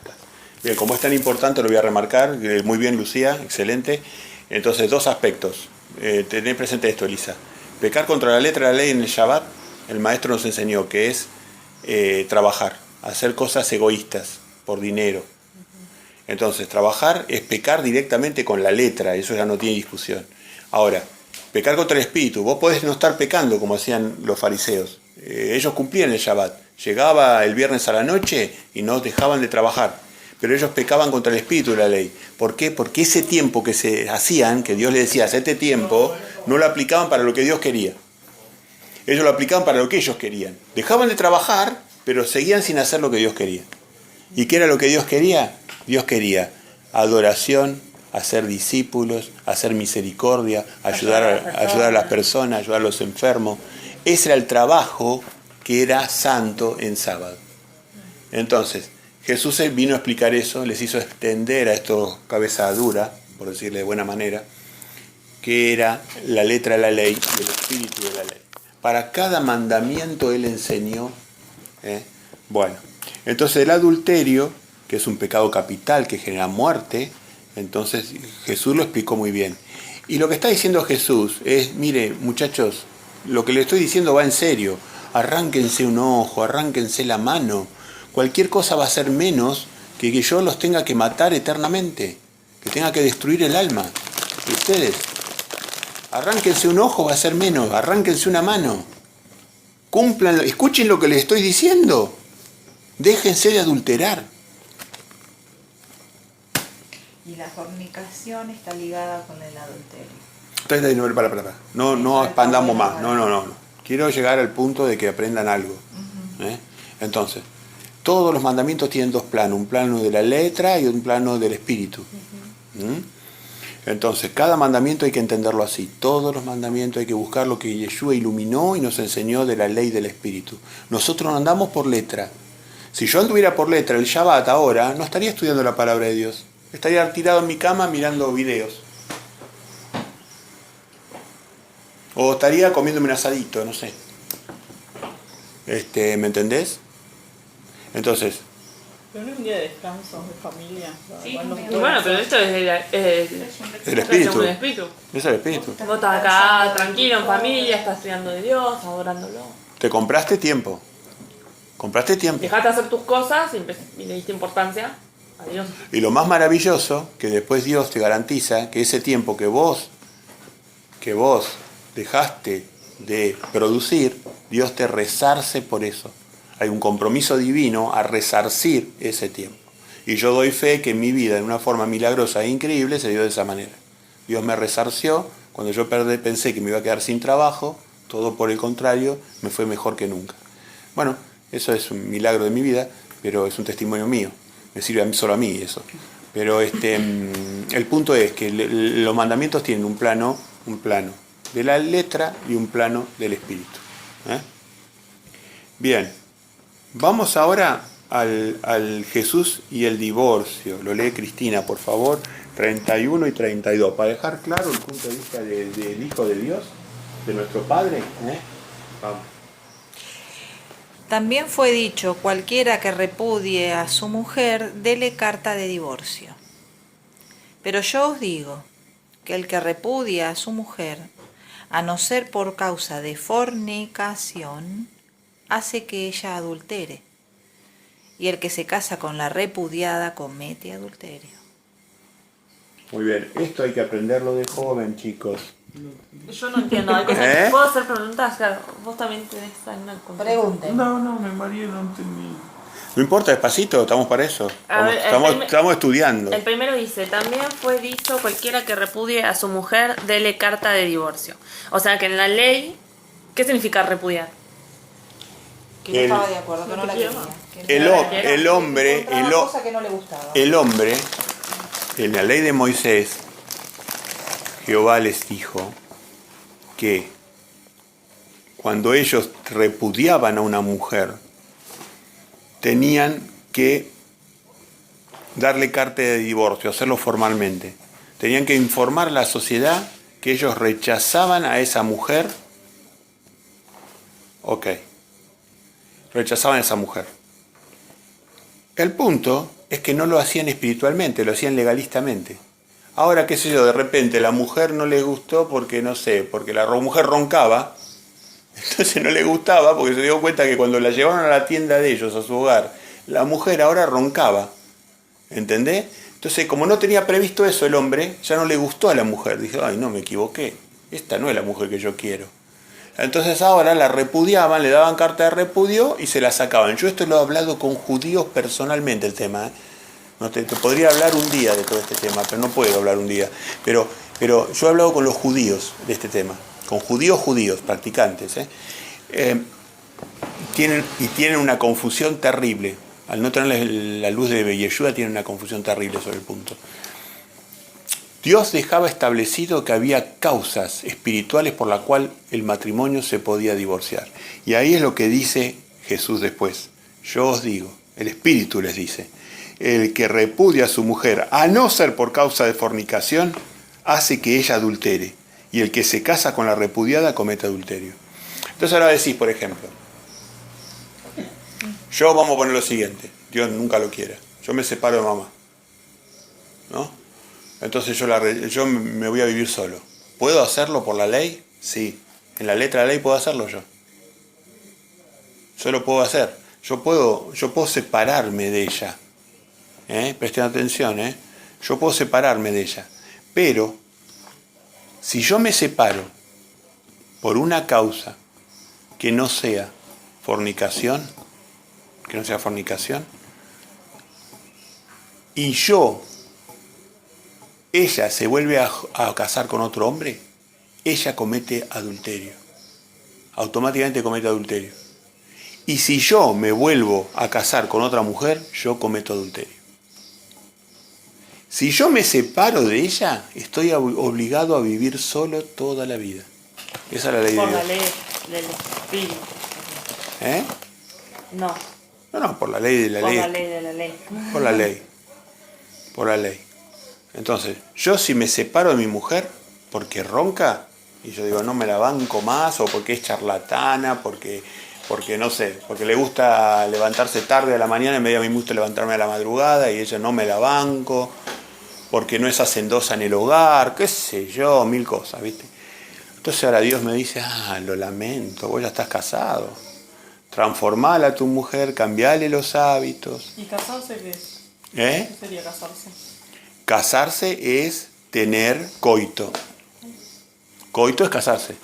Bien, como es tan importante, lo voy a remarcar. Muy bien, Lucía, excelente. Entonces, dos aspectos. Tener presente esto, Elisa. Pecar contra la letra de la ley en el Shabbat, el maestro nos enseñó que es trabajar, hacer cosas egoístas, por dinero. Entonces, trabajar es pecar directamente con la letra, eso ya no tiene discusión. Ahora, pecar contra el espíritu, vos podés no estar pecando como hacían los fariseos. Ellos cumplían el Shabbat. Llegaba el viernes a la noche y no dejaban de trabajar. Pero ellos pecaban contra el espíritu de la ley. ¿Por qué? Porque ese tiempo que se hacían, que Dios les decía, este tiempo, no lo aplicaban para lo que Dios quería. Ellos lo aplicaban para lo que ellos querían. Dejaban de trabajar, pero seguían sin hacer lo que Dios quería. ¿Y qué era lo que Dios quería? Dios quería adoración, hacer discípulos, hacer misericordia, ayudar a las personas, ayudar a los enfermos. Ese era el trabajo que era santo en sábado. Entonces, Jesús vino a explicar eso, les hizo extender a estos cabeza dura, por decirle de buena manera, que era la letra de la ley y el espíritu de la ley. Para cada mandamiento Él enseñó. Bueno, entonces el adulterio, que es un pecado capital que genera muerte, entonces Jesús lo explicó muy bien. Y lo que está diciendo Jesús es, mire muchachos, lo que le estoy diciendo va en serio. Arránquense un ojo, arránquense la mano. Cualquier cosa va a ser menos que yo los tenga que matar eternamente, que tenga que destruir el alma de ustedes. Arránquense un ojo, va a ser menos, arránquense una mano. Cumplan, escuchen lo que les estoy diciendo. Déjense de adulterar. Y la fornicación está ligada con el adulterio. Entonces, para. No expandamos más. No. Quiero llegar al punto de que aprendan algo. Entonces, todos los mandamientos tienen dos planos, un plano de la letra y un plano del espíritu. Entonces, cada mandamiento hay que entenderlo así. Todos los mandamientos hay que buscar lo que Yeshua iluminó y nos enseñó de la ley del espíritu. Nosotros no andamos por letra. Si yo anduviera por letra el Shabbat ahora, no estaría estudiando la palabra de Dios. Estaría tirado en mi cama mirando videos. O estaría comiéndome un asadito, no sé. ¿Me entendés? Entonces, Pero no es un día de descanso, de familia. Sí, Bueno, pero esto es el espíritu. el espíritu. Es el espíritu. Vos estás acá tranquilo, en familia, estás estudiando de Dios, adorándolo. Te compraste tiempo. Dejaste hacer tus cosas y le diste importancia a Dios. Y lo más maravilloso, que después Dios te garantiza que ese tiempo que vos dejaste de producir, Dios te resarce por eso. Hay un compromiso divino a resarcir ese tiempo. Y yo doy fe que en mi vida, de una forma milagrosa e increíble, se dio de esa manera. Dios me resarció. Cuando yo pensé que me iba a quedar sin trabajo, todo por el contrario, me fue mejor que nunca. Bueno, eso es un milagro de mi vida, pero es un testimonio mío. Me sirve solo a mí eso. Pero el punto es que los mandamientos tienen un plano de la letra y un plano del espíritu. Bien, vamos ahora al Jesús y el divorcio. Lo lee Cristina, por favor, 31 y 32, para dejar claro el punto de vista del Hijo de Dios, de nuestro Padre. Vamos. También fue dicho, cualquiera que repudie a su mujer, dele carta de divorcio. Pero yo os digo que el que repudia a su mujer, a no ser por causa de fornicación, hace que ella adultere. Y el que se casa con la repudiada comete adulterio. Muy bien, esto hay que aprenderlo de joven, chicos. Yo no entiendo. Hay cosas ¿Eh? ¿Puedo hacer preguntas? Claro, vos también tenés alguna consulta. Pregunten. No, me mareé, no entendí. No importa, despacito, estamos para eso. A ver, Estamos estudiando. El primero dice, también fue dicho, cualquiera que repudie a su mujer, dele carta de divorcio. O sea que en la ley, ¿qué significa repudiar? Que no estaba de acuerdo, que no la quería. El hombre, Encontraba cosas que no le gustaba. el hombre, en la ley de Moisés, Jehová les dijo que cuando ellos repudiaban a una mujer, tenían que darle carta de divorcio, hacerlo formalmente. Tenían que informar a la sociedad que ellos rechazaban a esa mujer. Ok. Rechazaban a esa mujer. El punto es que no lo hacían espiritualmente, lo hacían legalistamente. Ahora, qué sé yo, de repente la mujer no le gustó porque, no sé, porque la mujer roncaba, entonces no le gustaba porque se dio cuenta que cuando la llevaron a la tienda de ellos, a su hogar, la mujer ahora roncaba, ¿entendés? Entonces, como no tenía previsto eso el hombre, ya no le gustó a la mujer, dijo, ay, no, me equivoqué, esta no es la mujer que yo quiero. Entonces ahora la repudiaban, le daban carta de repudio y se la sacaban. Yo esto lo he hablado con judíos personalmente el tema, ¿eh? No te podría hablar un día de todo este tema, pero no puedo hablar un día. Pero yo he hablado con los judíos de este tema, con judíos, practicantes, ¿eh? Tienen una confusión terrible. Al no tener la luz de Yeshua tienen una confusión terrible sobre el punto. Dios dejaba establecido que había causas espirituales por las cuales el matrimonio se podía divorciar. Y ahí es lo que dice Jesús después. Yo os digo, el Espíritu les dice, el que repudia a su mujer, a no ser por causa de fornicación, hace que ella adultere. Y el que se casa con la repudiada comete adulterio. Entonces ahora decís, por ejemplo, yo vamos a poner lo siguiente, Dios nunca lo quiera, yo me separo de mamá, ¿no? Entonces yo me voy a vivir solo. ¿Puedo hacerlo por la ley? Sí. En la letra de la ley puedo hacerlo yo. Yo lo puedo hacer. Yo puedo separarme de ella. Presten atención, yo puedo separarme de ella. Pero, si yo me separo por una causa que no sea fornicación, y ella se vuelve a casar con otro hombre, ella comete adulterio. Automáticamente comete adulterio. Y si yo me vuelvo a casar con otra mujer, yo cometo adulterio. Si yo me separo de ella, estoy obligado a vivir solo toda la vida. Esa es la ley de Dios. Por la ley del espíritu. No, No, por la ley de la por ley. la ley de la ley. Por la ley. Por la ley. Entonces, yo si me separo de mi mujer porque ronca, y yo digo, no me la banco más, o porque es charlatana, porque no sé, porque le gusta levantarse tarde a la mañana, en vez de a mí me gusta levantarme a la madrugada, y ella no me la banco, porque no es hacendosa en el hogar, qué sé yo, mil cosas, ¿viste? Entonces ahora Dios me dice, lo lamento, vos ya estás casado. Transformala a tu mujer, cambiale los hábitos. ¿Y casarse qué es? ¿Eh? ¿Qué sería casarse? Casarse es tener coito. Coito es casarse.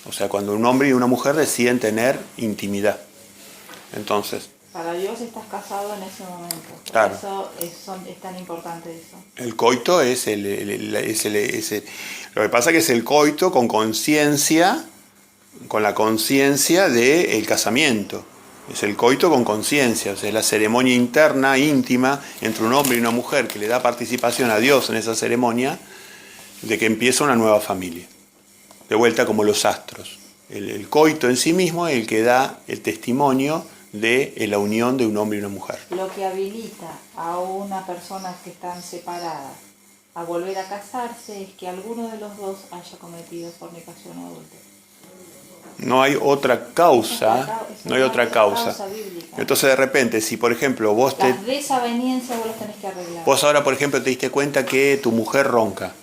O sea, cuando un hombre y una mujer deciden tener intimidad. Entonces, Para Dios estás casado en ese momento. Por Claro. eso es tan importante eso. el coito es lo que pasa que es el coito con conciencia, con la conciencia del casamiento. Es el coito con conciencia, o sea, es la ceremonia interna, íntima, entre un hombre y una mujer, que le da participación a Dios en esa ceremonia, de que empieza una nueva familia. De vuelta como los astros. El coito en sí mismo es el que da el testimonio de la unión de un hombre y una mujer. Lo que habilita a una persona que están separadas a volver a casarse es que alguno de los dos haya cometido fornicación o adulterio. No hay otra causa, no hay otra causa. bíblica. Entonces de repente, si por ejemplo Las desavenencias vos las tenés que arreglar. vos ahora por ejemplo te diste cuenta que tu mujer ronca,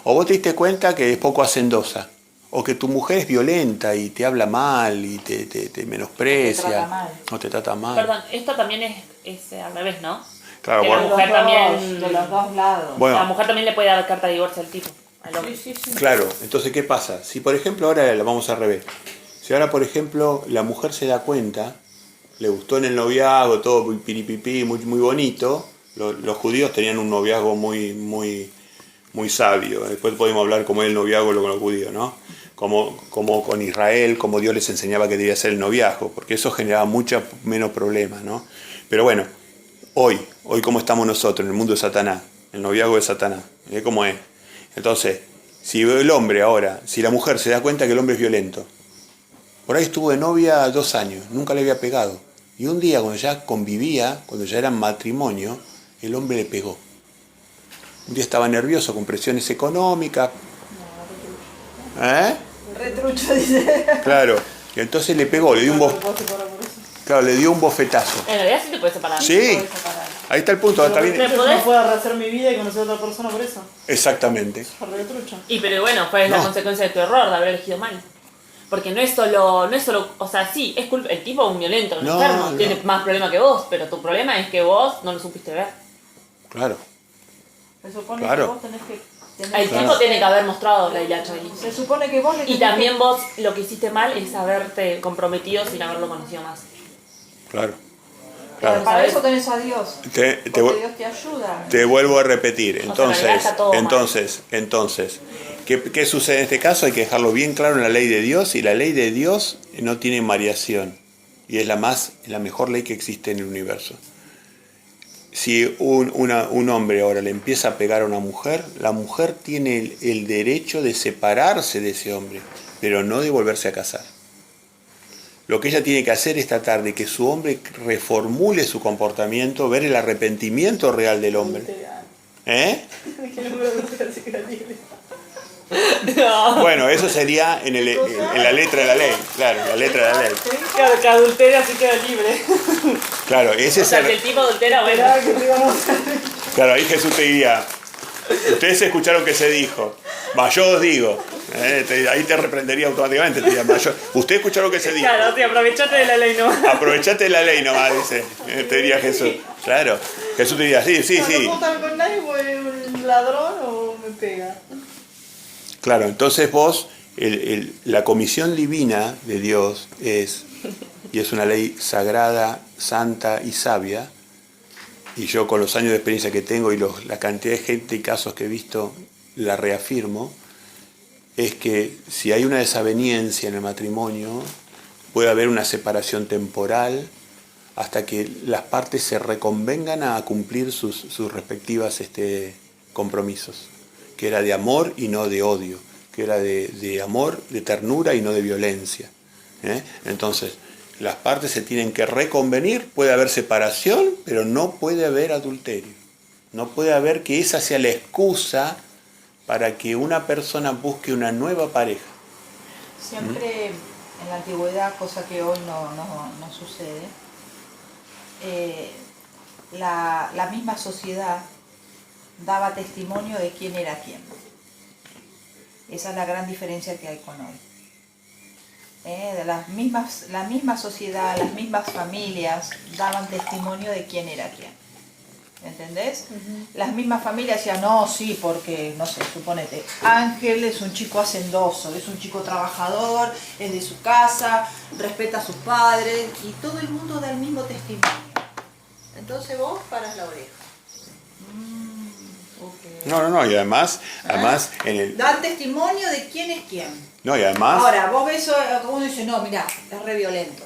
o vos te diste cuenta que es poco hacendosa, o que tu mujer es violenta y te habla mal y te menosprecia, o te trata mal. Perdón, esto también es al revés, ¿no? Claro, Que bueno, la mujer también... De los dos lados. Bueno. La mujer también le puede dar carta de divorcio al tipo, al hombre. claro, entonces ¿qué pasa? Si por ejemplo ahora la vamos al revés, si ahora por ejemplo la mujer se da cuenta, le gustó en el noviazgo, todo muy piripipí, muy bonito, los judíos tenían un noviazgo muy sabio, después podemos hablar cómo es el noviazgo con los judíos, ¿no? Como con Israel, como Dios les enseñaba que debía ser el noviazgo, porque eso generaba mucho menos problemas, ¿no? Pero bueno, hoy como estamos nosotros en el mundo de Satanás, el noviazgo de Satanás, ¿eh? ¿Cómo es? Entonces, si el hombre ahora, si la mujer se da cuenta que el hombre es violento, por ahí estuvo de novia 2 años, nunca le había pegado, y un día cuando ya convivía, cuando ya eran matrimonio, el hombre le pegó. Un día estaba nervioso con presiones económicas. ¿Eh? Retrucho, dice. Claro, y entonces le pegó, le dio un bofetazo. En realidad sí te puedes separar. Sí, ahí está el punto. Está bien. ¿Me No podés? puedo rehacer mi vida y conocer a otra persona por eso. Exactamente. Retrucho. Y pero bueno, fue la No. consecuencia de tu error, de haber elegido mal. Porque no es solo, o sea, sí, es culpa, el tipo es un violento, un No, enfermo, no. tiene más problema que vos, pero tu problema es que vos no lo supiste ver. Claro. Se supone Claro. que vos tenés que tener El tipo tiene que haber mostrado la hilacha ahí. Se supone que vos le Y tenés también que... vos lo que hiciste mal es haberte comprometido sin haberlo conocido más. Claro. Claro. Para eso tenés a Dios. Te Porque Dios te ayuda. Te vuelvo a repetir. O sea, en realidad está todo mal. Entonces, ¿qué sucede en este caso? Hay que dejarlo bien claro en la ley de Dios, y la ley de Dios no tiene variación, y es la mejor ley que existe en el universo. Si un hombre ahora le empieza a pegar a una mujer, la mujer tiene el derecho de separarse de ese hombre, pero no de volverse a casar. Lo que ella tiene que hacer es tratar de que su hombre reformule su comportamiento, ver el arrepentimiento real del hombre. ¿Eh? Bueno, eso sería en la letra de la ley, claro, la letra de la ley. Claro, que adultera así queda libre. Claro, ese O es sea, que el tipo adultera, bueno. Claro, ahí Jesús te diría, ustedes escucharon que se dijo, mas yo os digo, ahí te reprendería automáticamente, te diría, ustedes escucharon que se dijo. Claro, sí, aprovechate de la ley nomás. Aprovechate de la ley nomás, dice, te diría Jesús. Claro, Jesús te diría, sí. No puedo estar con nadie porque un ladrón o me pega. Claro, entonces vos, la comisión divina de Dios es una ley sagrada, santa y sabia, y yo con los años de experiencia que tengo y la cantidad de gente y casos que he visto, la reafirmo, es que si hay una desaveniencia en el matrimonio, puede haber una separación temporal hasta que las partes se reconvengan a cumplir sus respectivas compromisos, que era de amor y no de odio, que era de amor, de ternura y no de violencia. Entonces, las partes se tienen que reconvenir, puede haber separación, pero no puede haber adulterio. No puede haber que esa sea la excusa para que una persona busque una nueva pareja. Siempre en la antigüedad, cosa que hoy no sucede, la misma sociedad daba testimonio de quién era quién. Esa es la gran diferencia que hay con hoy. La misma sociedad, las mismas familias daban testimonio de quién era quién. ¿Entendés? Las mismas familias decían, no, sí, porque, no sé, suponete, Ángel es un chico hacendoso, es un chico trabajador, es de su casa, respeta a sus padres, y todo el mundo da el mismo testimonio. Entonces vos paras la oreja. Okay. No, y además dan testimonio de quién es quién. No, y además... Ahora, vos ves, uno dice, no, mirá, es re violento.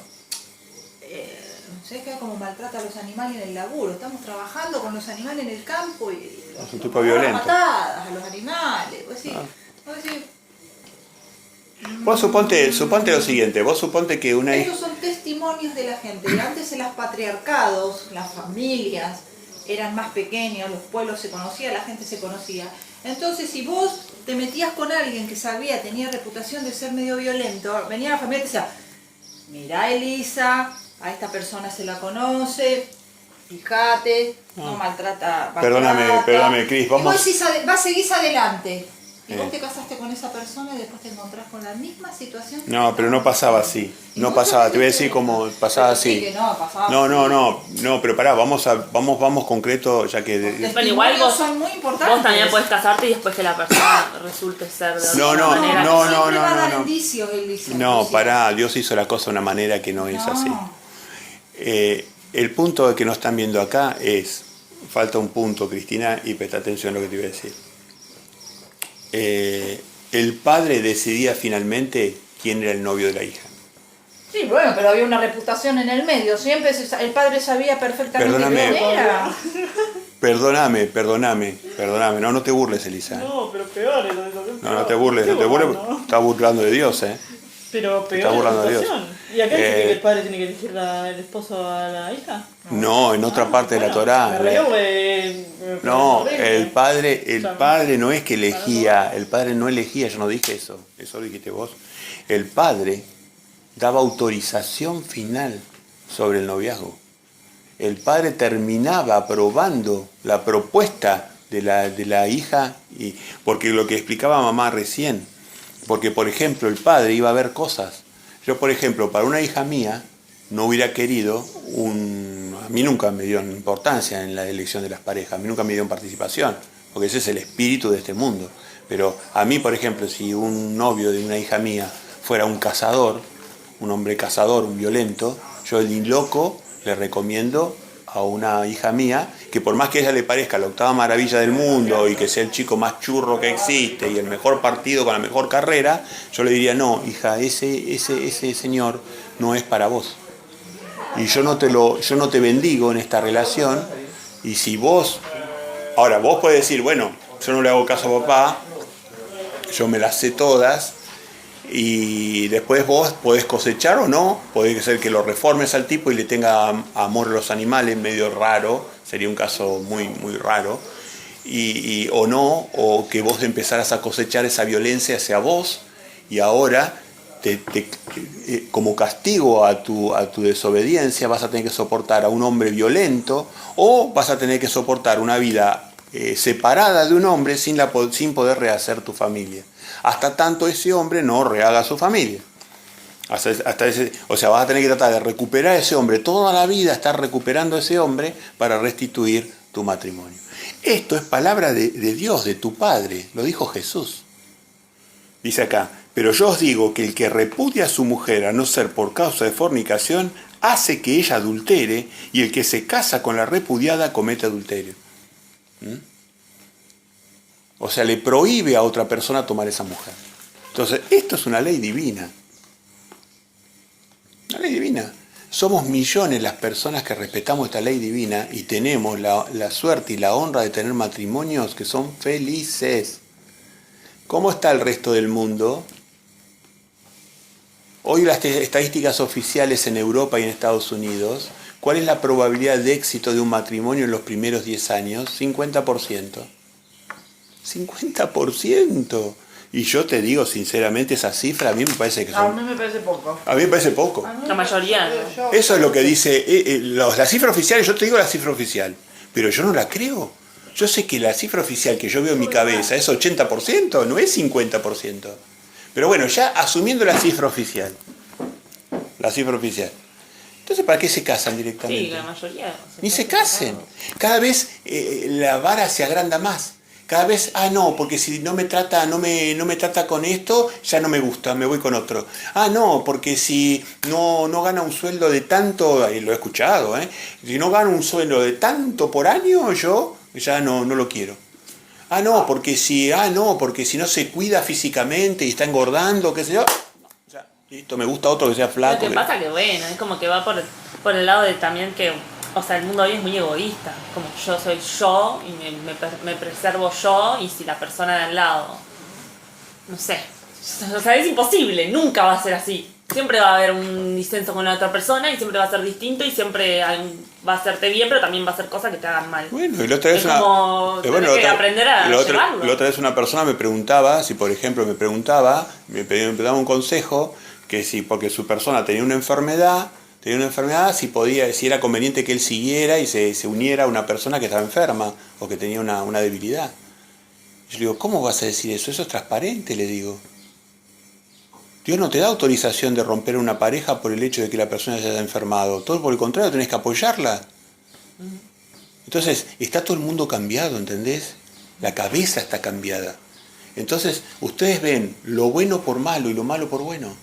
¿Sabes qué? Como maltrata a los animales en el laburo. Estamos trabajando con los animales en el campo y es un tipo violento. Matadas a los animales. Vos suponte lo siguiente, vos suponte que una... Estos son testimonios de la gente. Y antes en los patriarcados, las familias eran más pequeños, los pueblos se conocían, la gente se conocía. Entonces, si vos te metías con alguien que tenía reputación de ser medio violento, venía la familia y te decía, mirá Elisa, a esta persona se la conoce, fíjate, no maltrata, Perdóname, Cris, vamos. Y vos seguís adelante. Y vos te casaste con esa persona y después te encontrás con la misma situación. No, pero no pasaba así. No pasaba, te voy a decir cómo pasaba así. Sí, que no, pasaba No, pero pará, vamos concreto, ya que... Bueno, igual vos, son muy importantes. vos también podés casarte y después que la persona resulte ser de No, otra manera. Siempre va a dar indicios, Elisa. No, pará, Dios hizo la cosa de una manera que no es así. El punto que no están viendo acá es, falta un punto, Cristina, y presta atención a lo que te voy a decir. El padre decidía finalmente quién era el novio de la hija. Sí, bueno, pero había una reputación en el medio. Siempre el padre sabía perfectamente quién era. Perdóname. No te burles, Elisa. No, pero peor es la situación. No te burles. Estás burlando de Dios, ¿eh? Pero Te estás peor burlando la de Dios. situación. ¿Y acá dice que el padre tiene que elegir el esposo a la hija? No, en otra parte de la Torá. No, el padre no es que elegía, el padre no elegía, yo no dije eso lo dijiste vos. El padre daba autorización final sobre el noviazgo. El padre terminaba aprobando la propuesta de la hija, porque lo que explicaba mamá recién, porque por ejemplo el padre iba a ver cosas. Yo por ejemplo, para una hija mía, no hubiera querido a mí nunca me dio importancia en la elección de las parejas, a mí nunca me dio participación, porque ese es el espíritu de este mundo. Pero a mí, por ejemplo, si un novio de una hija mía fuera un cazador, un hombre cazador, un violento, yo ni loco le recomiendo a una hija mía, que por más que a ella le parezca la octava maravilla del mundo y que sea el chico más churro que existe y el mejor partido con la mejor carrera, yo le diría, no, hija, ese señor no es para vos. Y yo no te bendigo en esta relación. Y si vos podés decir, bueno, yo no le hago caso a papá, yo me las sé todas, y después vos podés cosechar o no, puede ser que lo reformes al tipo y le tenga amor a los animales, medio raro, sería un caso muy, muy raro, o no, o que vos empezaras a cosechar esa violencia hacia vos, y ahora como castigo a tu desobediencia vas a tener que soportar a un hombre violento, o vas a tener que soportar una vida separada de un hombre sin poder rehacer tu familia. Hasta tanto ese hombre no rehaga su familia. Vas a tener que tratar de recuperar a ese hombre, toda la vida estar recuperando a ese hombre para restituir tu matrimonio. Esto es palabra de Dios, de tu Padre, lo dijo Jesús. Dice acá, pero yo os digo que el que repudia a su mujer a no ser por causa de fornicación, hace que ella adultere, y el que se casa con la repudiada comete adulterio. O sea, le prohíbe a otra persona tomar esa mujer. Entonces, esto es una ley divina. Una ley divina. Somos millones las personas que respetamos esta ley divina y tenemos la suerte y la honra de tener matrimonios que son felices. ¿Cómo está el resto del mundo? Hoy las estadísticas oficiales en Europa y en Estados Unidos, ¿cuál es la probabilidad de éxito de un matrimonio en los primeros 10 años? 50%. 50%. Y yo te digo sinceramente, esa cifra a mí me parece que son... A mí me parece poco. A mí me parece poco. La mayoría. Eso es lo que dice la cifra oficial. Yo te digo la cifra oficial, pero yo no la creo. Yo sé que la cifra oficial que yo veo en mi cabeza es 80%, no es 50%. Pero bueno, ya asumiendo la cifra oficial. La cifra oficial. Entonces, ¿para qué se casan directamente? Sí, la mayoría. Ni se casen. Cada vez la vara se agranda más. Cada vez, no, porque si no me trata con esto, ya no me gusta, me voy con otro. No, porque si no gana un sueldo de tanto, lo he escuchado, si no gana un sueldo de tanto por año, yo ya no lo quiero. Porque si no se cuida físicamente y está engordando, qué sé yo, ya, listo, me gusta otro que sea flaco. Lo que pasa que bueno, es como que va por el lado de también que, o sea, el mundo hoy es muy egoísta, como yo soy yo y me preservo yo, y si la persona de al lado, no sé, o sea, es imposible, nunca va a ser así. siempre va a haber un disenso con la otra persona y siempre va a ser distinto y siempre va a hacerte bien, pero también va a ser cosas que te hagan mal. Bueno, y la otra vez es como tener que aprender a llevarlo. la otra vez una persona me preguntaba, si por ejemplo me preguntaba un consejo, que si porque su persona tenía una enfermedad, si era conveniente que él siguiera y se uniera a una persona que estaba enferma o que tenía una debilidad. Yo le digo, ¿cómo vas a decir eso? Eso es transparente, le digo. Dios no te da autorización de romper una pareja por el hecho de que la persona se haya enfermado. Todo por el contrario, tenés que apoyarla. Entonces, está todo el mundo cambiado, ¿entendés? La cabeza está cambiada. Entonces, ustedes ven lo bueno por malo y lo malo por bueno.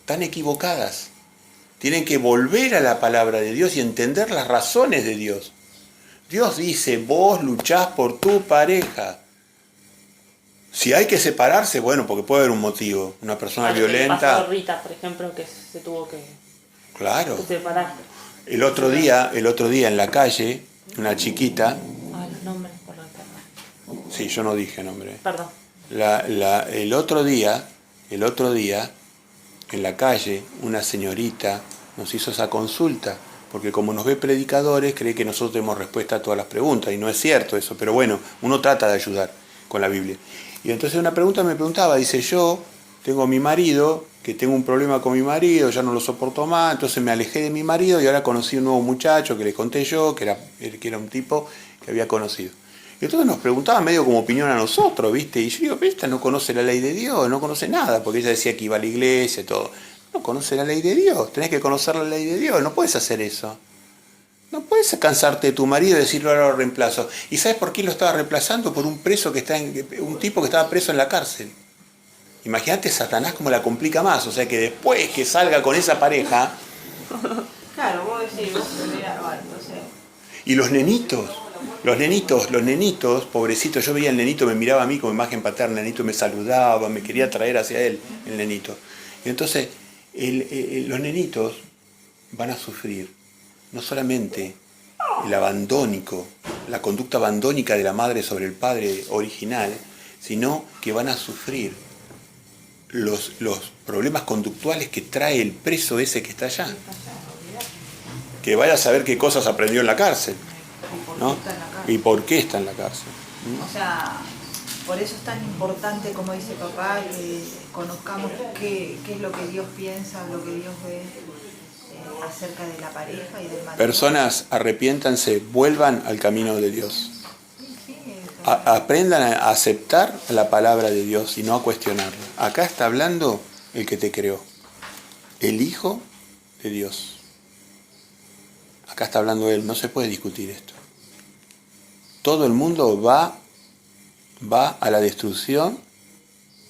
Están equivocadas. Tienen que volver a la palabra de Dios y entender las razones de Dios. Dios dice, vos luchás por tu pareja. Si hay que separarse, bueno, porque puede haber un motivo. Una persona violenta. Le pasó a Rita, por ejemplo, que se tuvo que separar. El otro día en la calle, una chiquita. Los nombres, por lo tanto. Sí, yo no dije nombre. Perdón. El otro día, en la calle, una señorita nos hizo esa consulta. Porque como nos ve predicadores, cree que nosotros tenemos respuesta a todas las preguntas. Y no es cierto eso. Pero bueno, uno trata de ayudar con la Biblia. Y entonces una pregunta me preguntaba, dice, yo tengo a mi marido, que tengo un problema con mi marido, ya no lo soporto más, entonces me alejé de mi marido y ahora conocí un nuevo muchacho que le conté yo, que era un tipo que había conocido. Y entonces nos preguntaba medio como opinión a nosotros, ¿viste? Y yo digo, pero esta no conoce la ley de Dios, no conoce nada, porque ella decía que iba a la iglesia y todo. No conoce la ley de Dios, tenés que conocer la ley de Dios, no puedes hacer eso. No puedes cansarte de tu marido y decirlo, ahora lo reemplazo. ¿Y sabes por qué lo estaba reemplazando? Por un tipo que estaba preso en la cárcel. Imagínate Satanás cómo la complica más. O sea que después que salga con esa pareja. Claro, vos decís, mira, bueno, entonces. Y los nenitos, pobrecitos, yo veía el nenito, me miraba a mí como imagen paterna, el nenito me saludaba, me quería traer hacia él, el nenito. Y entonces, los nenitos van a sufrir. No solamente la conducta abandónica de la madre sobre el padre original, sino que van a sufrir los problemas conductuales que trae el preso ese que está allá. Que vaya a saber qué cosas aprendió en la cárcel, ¿no? Y por qué está en la cárcel. O sea, por eso es tan importante, como dice papá, que conozcamos qué es lo que Dios piensa, lo que Dios ve acerca de la pareja y del matrimonio. Personas, arrepiéntanse, vuelvan al camino de Dios. Aprendan a aceptar la palabra de Dios y no a cuestionarla. Acá está hablando el que te creó, el Hijo de Dios. Acá está hablando Él, no se puede discutir esto. Todo el mundo va a la destrucción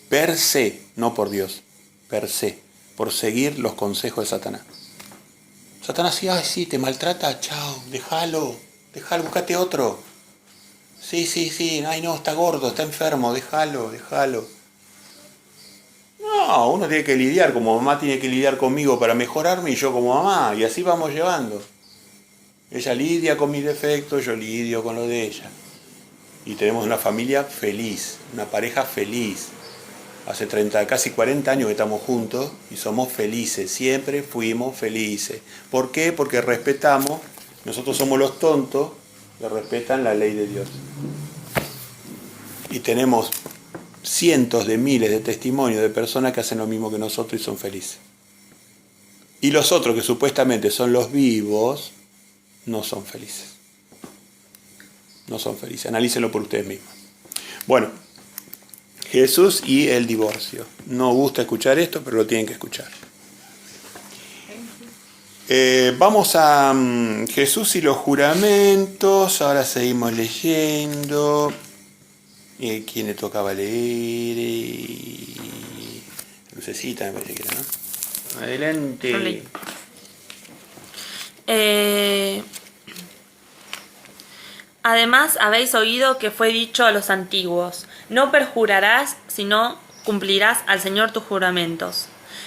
per se, no por Dios, per se, por seguir los consejos de Satanás. Satanás dice, ay, sí, te maltrata, chao, déjalo, búscate otro. Sí, ay, no, está gordo, está enfermo, déjalo. No, uno tiene que lidiar, como mamá tiene que lidiar conmigo para mejorarme y yo como mamá, y así vamos llevando. Ella lidia con mis defectos, yo lidio con lo de ella. Y tenemos una familia feliz, una pareja feliz. Hace casi 40 años que estamos juntos y somos felices, siempre fuimos felices. ¿Por qué? Porque respetamos, nosotros somos los tontos que respetan la ley de Dios. Y tenemos cientos de miles de testimonios de personas que hacen lo mismo que nosotros y son felices. Y los otros que supuestamente son los vivos, no son felices. No son felices. Analícenlo por ustedes mismos. Bueno, Jesús y el divorcio. No gusta escuchar esto, pero lo tienen que escuchar. Vamos a Jesús y los juramentos. Ahora seguimos leyendo. ¿Quién le tocaba leer? Lucecita me parece que era, ¿no? Adelante. Además habéis oído que fue dicho a los antiguos, no perjurarás, sino cumplirás al Señor tus juramentos.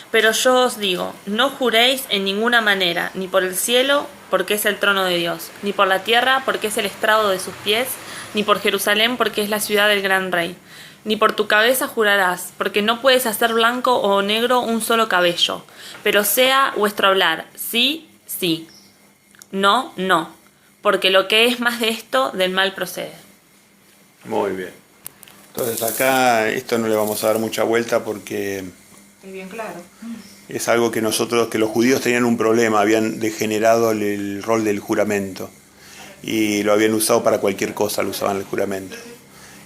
Pero yo os digo, no juréis en ninguna manera, ni por el cielo, porque es el trono de Dios, ni por la tierra, porque es el estrado de sus pies, ni por Jerusalén, porque es la ciudad del gran rey. Ni por tu cabeza jurarás, porque no puedes hacer blanco o negro un solo cabello. Pero sea vuestro hablar, sí, sí, no, no, porque lo que es más de esto, del mal procede. Muy bien. Entonces acá esto no le vamos a dar mucha vuelta porque Es bien claro. es algo que que los judíos tenían un problema, habían degenerado el rol del juramento y lo habían usado para cualquier cosa, lo usaban el juramento.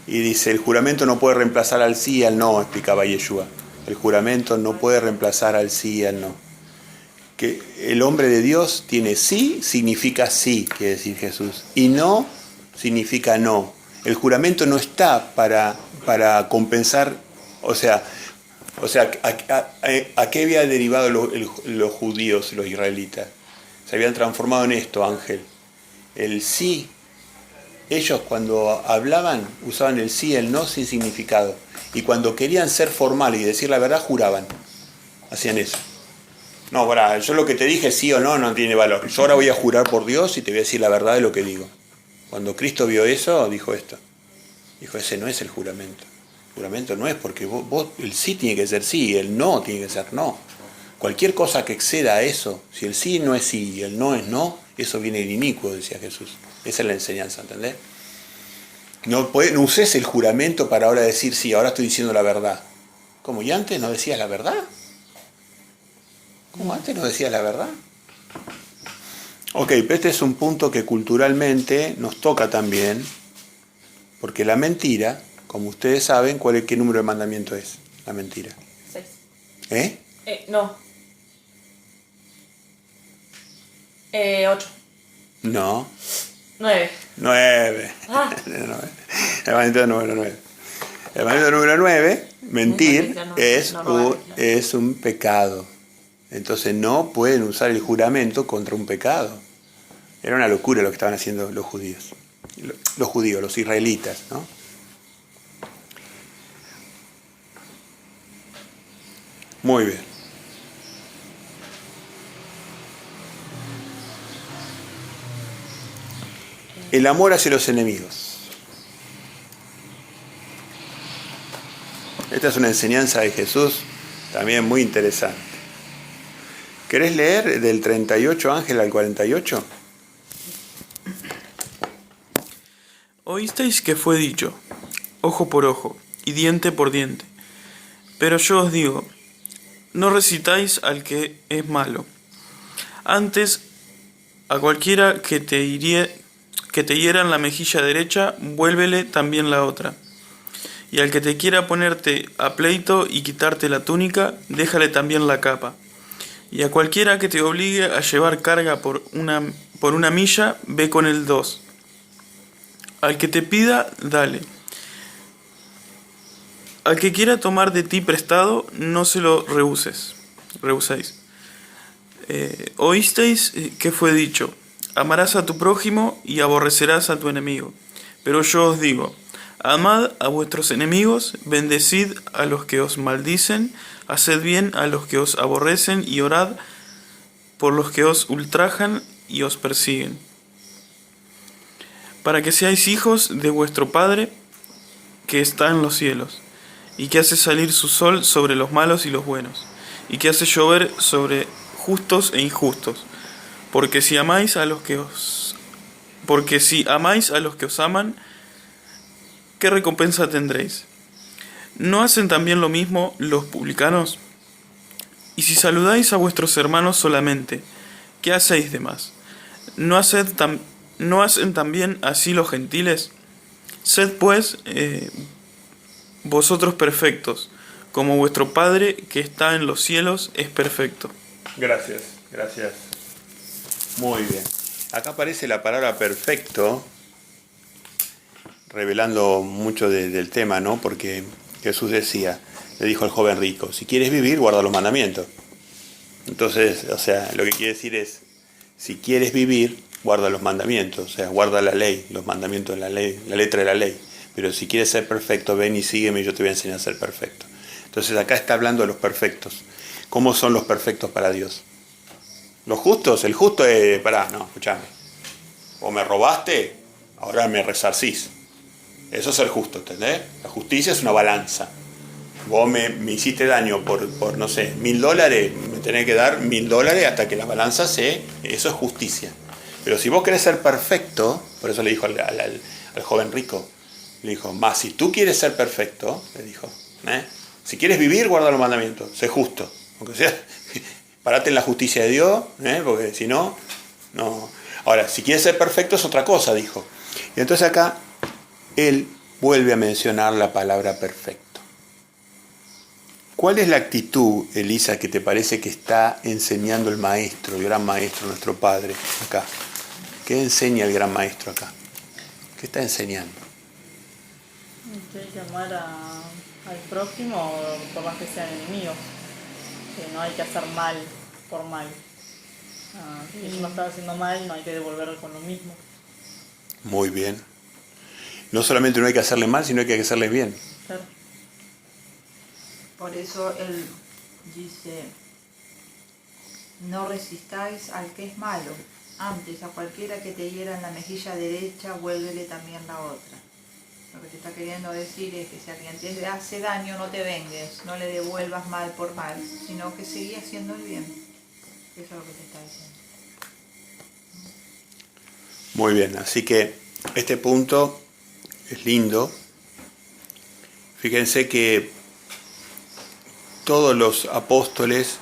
Y dice, el juramento no puede reemplazar al sí y al no, explicaba Yeshua. El juramento no puede reemplazar al sí y al no. Que el hombre de Dios tiene sí, significa sí, quiere decir Jesús, y no significa no. El juramento no está para compensar, o sea, ¿a qué había derivado los judíos, los israelitas? Se habían transformado en esto, Ángel. El sí, ellos cuando hablaban usaban el sí y el no sin significado. Y cuando querían ser formales y decir la verdad, juraban. Hacían eso. No, pará, yo lo que te dije sí o no tiene valor. Yo ahora voy a jurar por Dios y te voy a decir la verdad de lo que digo. Cuando Cristo vio eso, dijo esto. Dijo, ese no es el juramento. El juramento no es porque vos el sí tiene que ser sí y el no tiene que ser no. Cualquier cosa que exceda a eso, si el sí no es sí y el no es no, eso viene de inicuo, decía Jesús. Esa es la enseñanza, ¿entendés? No uses el juramento para ahora decir sí, ahora estoy diciendo la verdad. ¿Cómo? ¿Y antes no decías la verdad? ¿Cómo antes no decías la verdad? Ok, pero este es un punto que culturalmente nos toca también, porque la mentira, como ustedes saben, ¿qué número de mandamiento es la mentira? 6. ¿Eh? No. 8. No. 9. 9. Ah. El mandamiento número 9. El mandamiento número 9, mentir, no es un pecado. Entonces no pueden usar el juramento contra un pecado. Era una locura lo que estaban haciendo los judíos. Los israelitas, ¿no? Muy bien. El amor hacia los enemigos. Esta es una enseñanza de Jesús también muy interesante. ¿Querés leer del 38, Ángel, al 48? Oísteis que fue dicho, ojo por ojo y diente por diente. Pero yo os digo, no recitáis al que es malo. Antes, a cualquiera que te hiera en la mejilla derecha, vuélvele también la otra. Y al que te quiera ponerte a pleito y quitarte la túnica, déjale también la capa. Y a cualquiera que te obligue a llevar carga por una milla, ve con el 2. Al que te pida, dale. Al que quiera tomar de ti prestado, no se lo rehuséis. Oísteis que fue dicho, amarás a tu prójimo y aborrecerás a tu enemigo. Pero yo os digo, amad a vuestros enemigos, bendecid a los que os maldicen, haced bien a los que os aborrecen y orad por los que os ultrajan y os persiguen, para que seáis hijos de vuestro Padre que está en los cielos, y que hace salir su sol sobre los malos y los buenos, y que hace llover sobre justos e injustos. Porque si amáis a los que os aman, ¿qué recompensa tendréis? ¿No hacen también lo mismo los publicanos? Y si saludáis a vuestros hermanos solamente, ¿qué hacéis de más? ¿No hacen también así los gentiles? Sed pues vosotros perfectos, como vuestro Padre que está en los cielos es perfecto. Gracias. Muy bien. Acá aparece la palabra perfecto, revelando mucho del tema, ¿no? Porque Jesús le dijo al joven rico, si quieres vivir, guarda los mandamientos. Entonces, o sea, lo que quiere decir es, si quieres vivir, guarda los mandamientos, o sea, guarda la ley, los mandamientos de la ley, la letra de la ley. Pero si quieres ser perfecto, ven y sígueme y yo te voy a enseñar a ser perfecto. Entonces acá está hablando de los perfectos. ¿Cómo son los perfectos para Dios? Los justos, el justo es, escuchame. O me robaste, ahora me resarcís. Eso es ser justo, ¿entendés? La justicia es una balanza. Vos me hiciste daño por, no sé, $1000, me tenés que dar $1000 hasta que la balanza eso es justicia. Pero si vos querés ser perfecto, por eso le dijo al joven rico, le dijo, más si tú quieres ser perfecto, le dijo, si quieres vivir, guarda los mandamientos, sé justo. Aunque sea, parate en la justicia de Dios, porque si no, no. Ahora, si quieres ser perfecto es otra cosa, dijo. Y entonces acá, él vuelve a mencionar la palabra perfecto. ¿Cuál es la actitud, Elisa, que te parece que está enseñando el maestro, el gran maestro, nuestro padre, acá? ¿Qué enseña el gran maestro acá? ¿Qué está enseñando? Tienes que amar al prójimo por más que sean enemigos. Que no hay que hacer mal por mal. Si ellos no están haciendo mal, no hay que devolverlo con lo mismo. Muy bien. No solamente no hay que hacerle mal, sino que hay que hacerle bien. Claro. Por eso él dice, no resistáis al que es malo, antes a cualquiera que te hiera en la mejilla derecha, vuélvele también la otra. Lo que te está queriendo decir es que si alguien te hace daño, no te vengues, no le devuelvas mal por mal, sino que seguí haciendo el bien. Eso es lo que te está diciendo. Muy bien, así que este punto es lindo. Fíjense que todos los apóstoles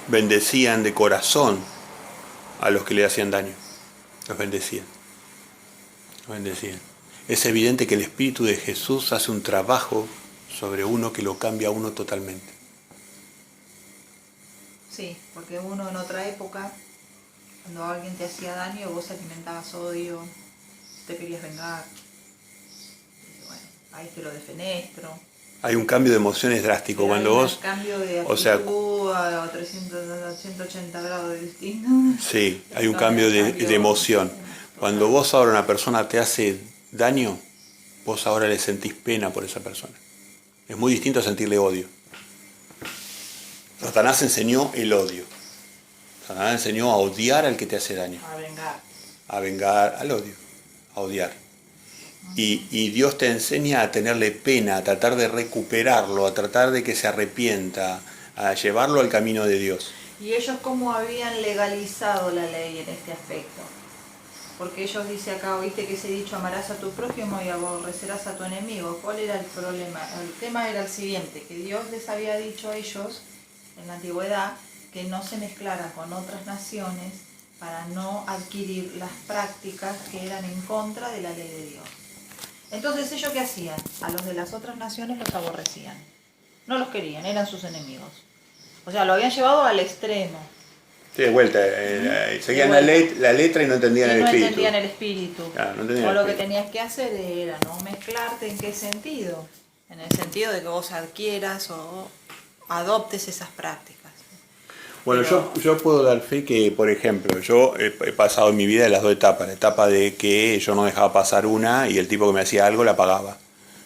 bendecían de corazón a los que le hacían daño. Los bendecían. Los bendecían. Es evidente que el Espíritu de Jesús hace un trabajo sobre uno que lo cambia a uno totalmente. Sí, porque uno en otra época, cuando alguien te hacía daño, vos alimentabas odio, te querías vengar. Y bueno, ahí te lo defenestro. Hay un cambio de emociones drástico. Cuando vos... Un cambio de actitud, o sea, a 180 grados distintos. Sí, hay un cambio de emoción. Cuando vos ahora una persona te hace daño, vos ahora le sentís pena por esa persona. Es muy distinto a sentirle odio. Satanás enseñó el odio. Satanás enseñó a odiar al que te hace daño. A vengar. A vengar al odio, a odiar. Y Dios te enseña a tenerle pena, a tratar de recuperarlo, a tratar de que se arrepienta, a llevarlo al camino de Dios. ¿Y ellos cómo habían legalizado la ley en este aspecto? Porque ellos dicen acá, oíste que se ha dicho, amarás a tu prójimo y aborrecerás a tu enemigo. ¿Cuál era el problema? El tema era el siguiente, que Dios les había dicho a ellos, en la antigüedad, que no se mezclaran con otras naciones para no adquirir las prácticas que eran en contra de la ley de Dios. Entonces, ¿ellos qué hacían? A los de las otras naciones los aborrecían. No los querían, eran sus enemigos. O sea, lo habían llevado al extremo. Sí, de vuelta, seguían la letra y no entendían el espíritu. No entendían el espíritu. Claro, no entendían O el lo que espíritu. tenías que hacer era no mezclarte. ¿En qué sentido? En el sentido de que vos adquieras o adoptes esas prácticas. Bueno, Pero... yo puedo dar fe que, por ejemplo, yo he pasado en mi vida en las dos etapas. La etapa de que yo no dejaba pasar una y el tipo que me hacía algo la pagaba.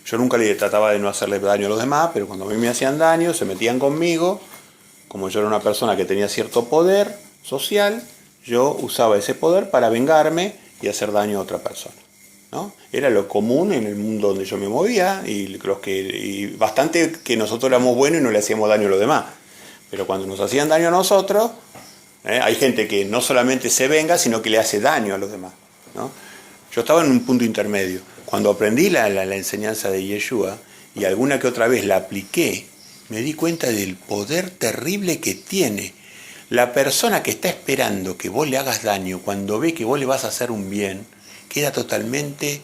Yo nunca le trataba de no hacerle daño a los demás, pero cuando a mí me hacían daño, se metían conmigo. Como yo era una persona que tenía cierto poder social, yo usaba ese poder para vengarme y hacer daño a otra persona, ¿no? Era lo común en el mundo donde yo me movía y bastante que nosotros éramos buenos y no le hacíamos daño a los demás. Pero cuando nos hacían daño a nosotros, hay gente que no solamente se venga, sino que le hace daño a los demás, ¿no? Yo estaba en un punto intermedio. Cuando aprendí la enseñanza de Yeshua y alguna que otra vez la apliqué, me di cuenta del poder terrible que tiene. La persona que está esperando que vos le hagas daño, cuando ve que vos le vas a hacer un bien, queda totalmente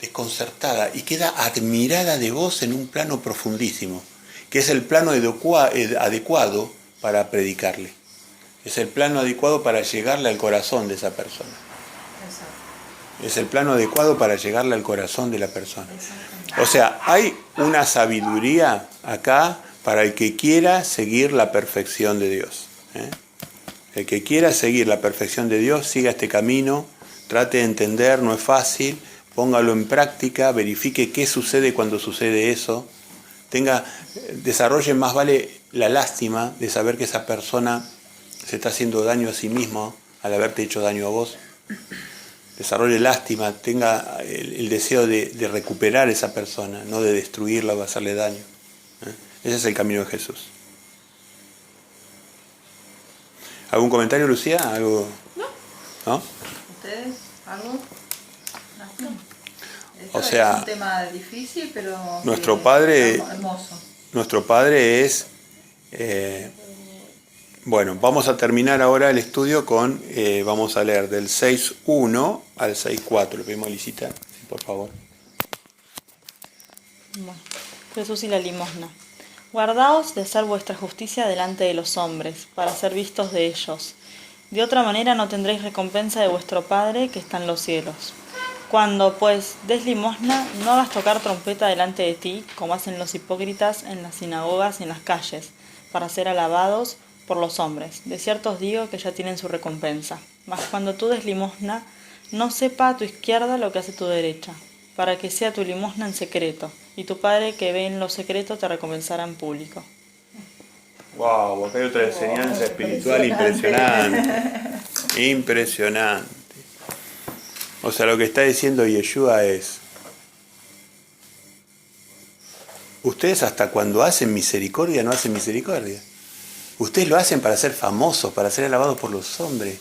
desconcertada y queda admirada de vos en un plano profundísimo, que es el plano adecuado para predicarle. Es el plano adecuado para llegarle al corazón de esa persona. Es el plano adecuado para llegarle al corazón de la persona. O sea, hay una sabiduría acá para el que quiera seguir la perfección de Dios. El que quiera seguir la perfección de Dios, siga este camino, trate de entender, no es fácil, póngalo en práctica, verifique qué sucede cuando sucede eso, desarrolle más vale la lástima de saber que esa persona se está haciendo daño a sí mismo al haberte hecho daño a vos. Desarrolle lástima, tenga el deseo de recuperar a esa persona, no de destruirla o hacerle daño. Ese es el camino de Jesús. ¿Algún comentario, Lucía? ¿Algo? ¿No? ¿Ustedes? ¿Algo? ¿No? O sea, es un tema difícil, pero nuestro Padre, hermoso. Nuestro Padre es... bueno, vamos a terminar ahora el estudio con... vamos a leer del 6.1 al 6.4. Le pedimos a Lisita, por favor. Bueno, Jesús y la limosna. Guardaos de hacer vuestra justicia delante de los hombres, para ser vistos de ellos. De otra manera no tendréis recompensa de vuestro Padre que está en los cielos. Cuando, pues, des limosna, no hagas tocar trompeta delante de ti, como hacen los hipócritas en las sinagogas y en las calles, para ser alabados por los hombres. De cierto os digo que ya tienen su recompensa. Mas cuando tú des limosna, no sepa a tu izquierda lo que hace tu derecha, para que sea tu limosna en secreto, y tu Padre que ve en lo secreto te recompensará en público. Wow, acá hay otra enseñanza espiritual impresionante. Impresionante. O sea, lo que está diciendo Yeshua es: ustedes hasta cuando hacen misericordia no hacen misericordia. Ustedes lo hacen para ser famosos, para ser alabados por los hombres,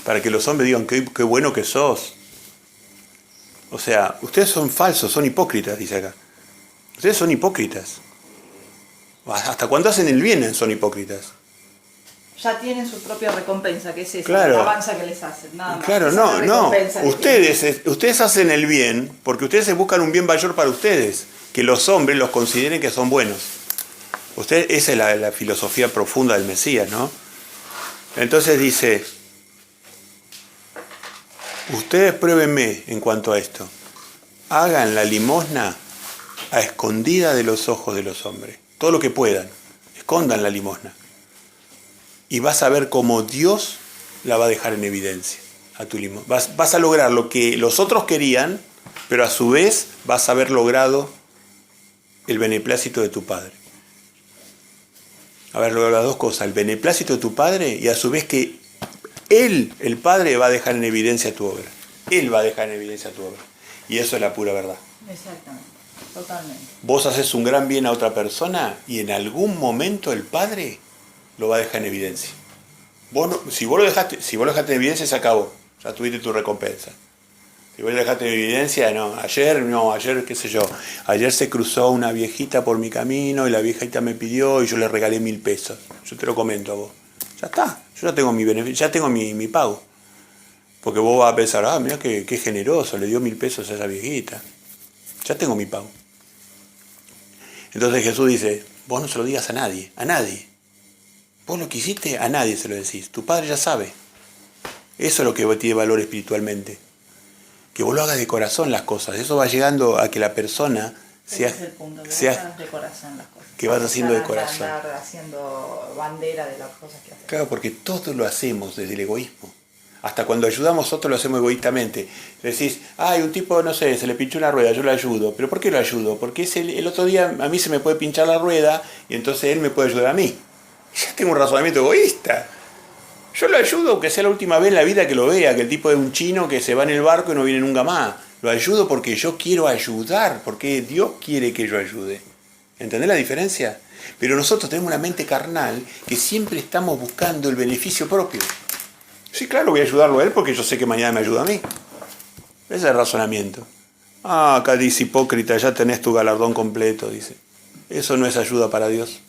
para que los hombres digan qué bueno que sos. O sea, ustedes son falsos, son hipócritas, dice acá. Ustedes son hipócritas. Hasta cuando hacen el bien son hipócritas. Ya tienen su propia recompensa, que es esa, Claro. la alabanza que les hacen, nada más. Claro, Esa es la no. recompensa que tienen. Ustedes hacen el bien porque ustedes se buscan un bien mayor para ustedes, que los hombres los consideren que son buenos. Esa es la filosofía profunda del Mesías, ¿no? Entonces dice: ustedes pruébenme en cuanto a esto. Hagan la limosna a escondida de los ojos de los hombres. Todo lo que puedan. Escondan la limosna. Y vas a ver cómo Dios la va a dejar en evidencia a tu limosna. Vas a lograr lo que los otros querían, pero a su vez vas a haber logrado el beneplácito de tu Padre. Haber logrado las dos cosas, el beneplácito de tu Padre y a su vez que Él, el Padre, va a dejar en evidencia tu obra. Él va a dejar en evidencia tu obra. Y eso es la pura verdad. Exactamente, totalmente. Vos haces un gran bien a otra persona y en algún momento el Padre lo va a dejar en evidencia. Si vos lo dejaste en evidencia, se acabó. Ya tuviste tu recompensa. Si vos lo dejaste en evidencia, ayer, qué sé yo, ayer se cruzó una viejita por mi camino y la viejita me pidió y yo le regalé 1.000 pesos. Yo te lo comento a vos. Ya está, yo ya tengo mi beneficio, ya tengo mi pago. Porque vos vas a pensar, mira qué generoso, le dio 1.000 pesos a esa viejita. Ya tengo mi pago. Entonces Jesús dice: vos no se lo digas a nadie, a nadie. Vos lo que hiciste, a nadie se lo decís. Tu Padre ya sabe. Eso es lo que tiene valor espiritualmente. Que vos lo hagas de corazón las cosas. Eso va llegando a que la persona Ese es el punto, que hagas de corazón las cosas. que vas haciendo de Para corazón. andar haciendo bandera de las cosas que haces. Claro, porque todo lo hacemos desde el egoísmo. Hasta cuando ayudamos a otros lo hacemos egoístamente. Decís, un tipo, no sé, se le pinchó una rueda, yo lo ayudo. ¿Pero por qué lo ayudo? Porque el otro día a mí se me puede pinchar la rueda y entonces él me puede ayudar a mí. Ya tengo un razonamiento egoísta. Yo lo ayudo aunque sea la última vez en la vida que lo vea, que el tipo es un chino que se va en el barco y no viene nunca más. Lo ayudo porque yo quiero ayudar, porque Dios quiere que yo ayude. ¿Entendés la diferencia? Pero nosotros tenemos una mente carnal que siempre estamos buscando el beneficio propio. Sí, claro, voy a ayudarlo a él porque yo sé que mañana me ayuda a mí. Ese es el razonamiento. Acá dice hipócrita, ya tenés tu galardón completo, dice. Eso no es ayuda para Dios.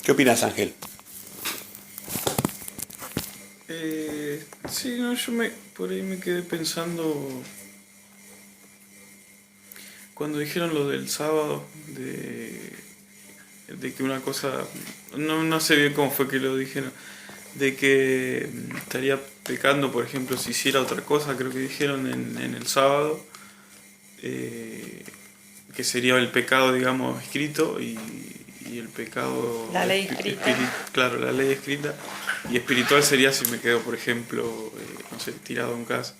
¿Qué opinas, Ángel? Sí, no, por ahí me quedé pensando cuando dijeron lo del sábado, de que una cosa, no sé bien cómo fue que lo dijeron, de que estaría pecando, por ejemplo, si hiciera otra cosa, creo que dijeron en el sábado, que sería el pecado, digamos, escrito y el pecado... La ley escrita. Claro, la ley escrita. Y espiritual sería si me quedo, por ejemplo, no sé, tirado en casa.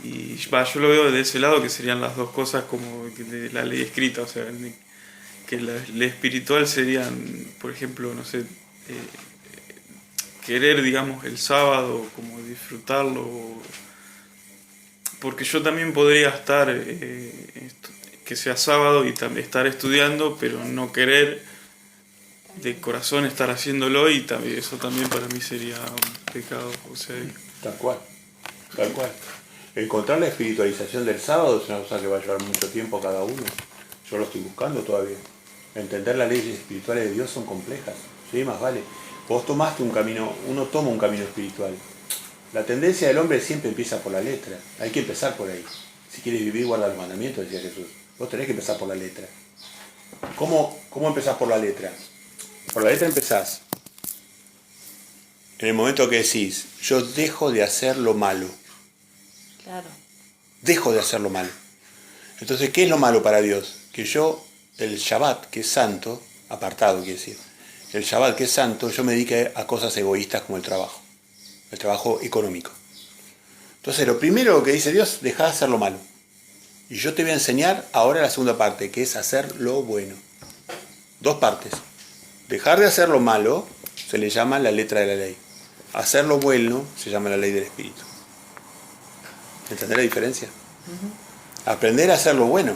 Y yo lo veo de ese lado, que serían las dos cosas como de la ley escrita, o sea, que la espiritual serían, por ejemplo, no sé, querer, digamos, el sábado, como disfrutarlo, porque yo también podría estar, que sea sábado y también estar estudiando, pero no querer de corazón estar haciéndolo, y también, eso también para mí sería un pecado. O sea, Tal cual, tal cual. Encontrar la espiritualización del sábado es una cosa que va a llevar mucho tiempo a cada uno. Yo lo estoy buscando todavía. Entender las leyes espirituales de Dios son complejas. Sí, más vale. Vos tomaste un camino, uno toma un camino espiritual. La tendencia del hombre siempre empieza por la letra. Hay que empezar por ahí. Si quieres vivir, guarda los mandamientos, decía Jesús. Vos tenés que empezar por la letra. ¿Cómo empezás por la letra? Por la letra empezás en el momento que decís, yo dejo de hacer lo malo. Claro. Dejo de hacer lo malo. Entonces, ¿qué es lo malo para Dios? Que yo, el Shabbat, que es santo, apartado quiere decir, el Shabbat, que es santo, yo me dedique a cosas egoístas como el trabajo económico. Entonces, lo primero que dice Dios, deja de hacer lo malo. Y yo te voy a enseñar ahora la segunda parte, que es hacer lo bueno. Dos partes. Dejar de hacer lo malo se le llama la letra de la ley. Hacer lo bueno se llama la ley del Espíritu. ¿Entendés la diferencia? Aprender a hacer lo bueno.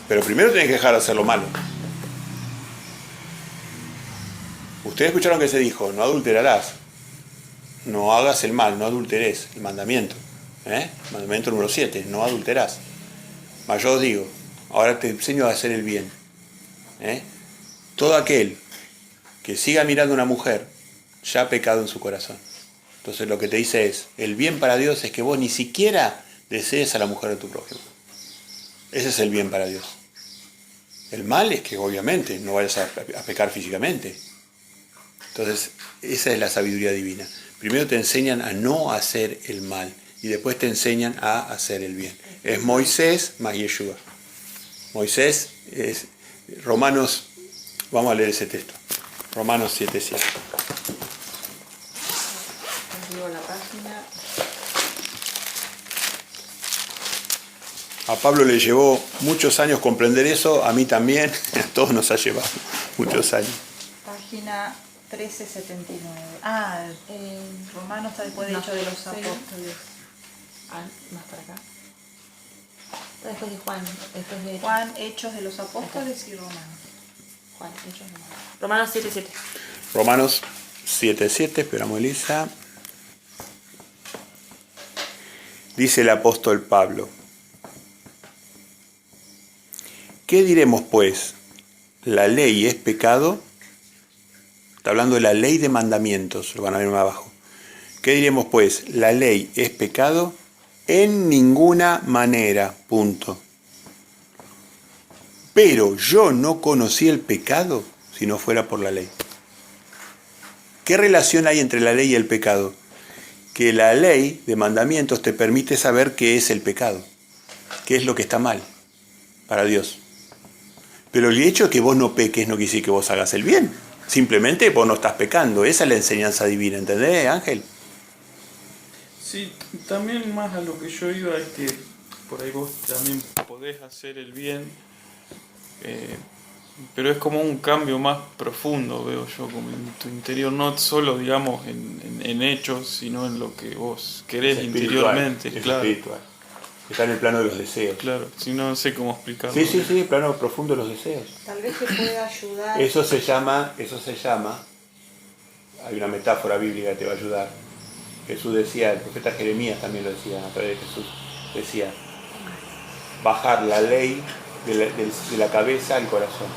Pero primero tenés que dejar de hacer lo malo. Ustedes escucharon que se dijo, no adulterarás. No hagas el mal, no adulteres. El mandamiento. Mandamiento número 7, no adulterás. Mas yo os digo, ahora te enseño a hacer el bien. Todo aquel que siga mirando a una mujer, ya ha pecado en su corazón. Entonces lo que te dice es, el bien para Dios es que vos ni siquiera desees a la mujer de tu prójimo. Ese es el bien para Dios. El mal es que obviamente no vayas a pecar físicamente. Entonces esa es la sabiduría divina. Primero te enseñan a no hacer el mal y después te enseñan a hacer el bien. Es Moisés más Yeshua. Moisés es Romanos, vamos a leer ese texto. Romanos 7:7. Digo la página. A Pablo le llevó muchos años comprender eso, a mí también, a todos nos ha llevado muchos años. Página 1379. Romanos está después de Hechos de los Apóstoles. Más para acá. Después de Juan, después de Juan, Hechos de los Apóstoles y Romanos. Juan, Hechos de Romanos 7:7. Romanos 7:7, esperamos Elisa. Dice el apóstol Pablo, ¿qué diremos pues? ¿La ley es pecado? Está hablando de la ley de mandamientos, lo van a ver más abajo. ¿Qué diremos pues? ¿La ley es pecado? En ninguna manera, punto. Pero yo no conocí el pecado si no fuera por la ley. ¿Qué relación hay entre la ley y el pecado? Que la ley de mandamientos te permite saber qué es el pecado, qué es lo que está mal para Dios. Pero el hecho de que vos no peques no quiere decir que vos hagas el bien. Simplemente vos no estás pecando. Esa es la enseñanza divina, ¿entendés, Ángel? sí, también más a lo que yo iba es que por ahí vos también podés hacer el bien, pero es como un cambio más profundo, veo yo, como en tu interior, no solo, digamos, en hechos, sino en lo que vos querés interiormente. Es Claro, espiritual. Está en el plano de los deseos. claro, si no sé cómo explicarlo. Sí, el plano profundo de los deseos. Tal vez te pueda ayudar. Eso se llama, hay una metáfora bíblica que te va a ayudar. Jesús decía, el profeta Jeremías también lo decía, a través de Jesús, decía, bajar la ley de la cabeza al corazón.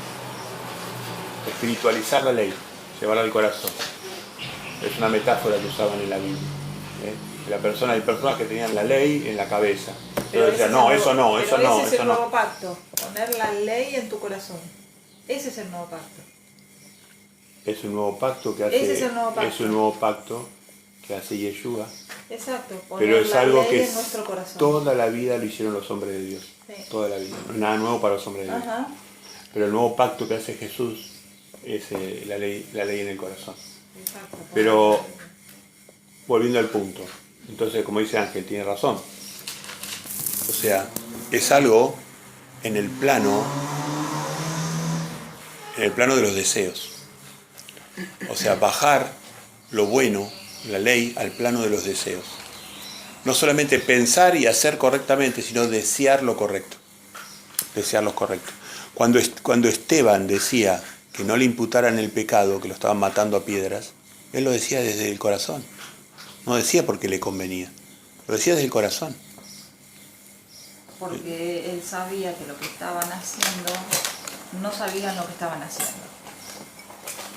Espiritualizar la ley, llevarla al corazón. Es una metáfora que usaban en la Biblia. Hay personas que tenían la ley en la cabeza. Pero decían, no, eso no, eso no, Ese es eso el no. nuevo pacto, poner la ley en tu corazón. Ese es el nuevo pacto. Es un nuevo pacto que hace. Ese es el nuevo pacto. Es un nuevo pacto que hace Yeshua. Exacto, poner Pero es la algo ley que en nuestro corazón. toda la vida lo hicieron los hombres de Dios. Sí. Toda la vida. No es nada nuevo para los hombres de Dios. Ajá. Pero el nuevo pacto que hace Jesús es la ley en el corazón. Exacto, Pero, volviendo al punto. Entonces, como dice Ángel, tiene razón. O sea, es algo en el plano en el plano de los deseos. O sea, bajar lo bueno, la ley, al plano de los deseos. No solamente pensar y hacer correctamente, sino desear lo correcto. Desear lo correcto. Cuando Esteban decía que no le imputaran el pecado, que lo estaban matando a piedras, él lo decía desde el corazón. No decía porque le convenía. Lo decía desde el corazón. Porque él sabía que lo que estaban haciendo, no sabían lo que estaban haciendo.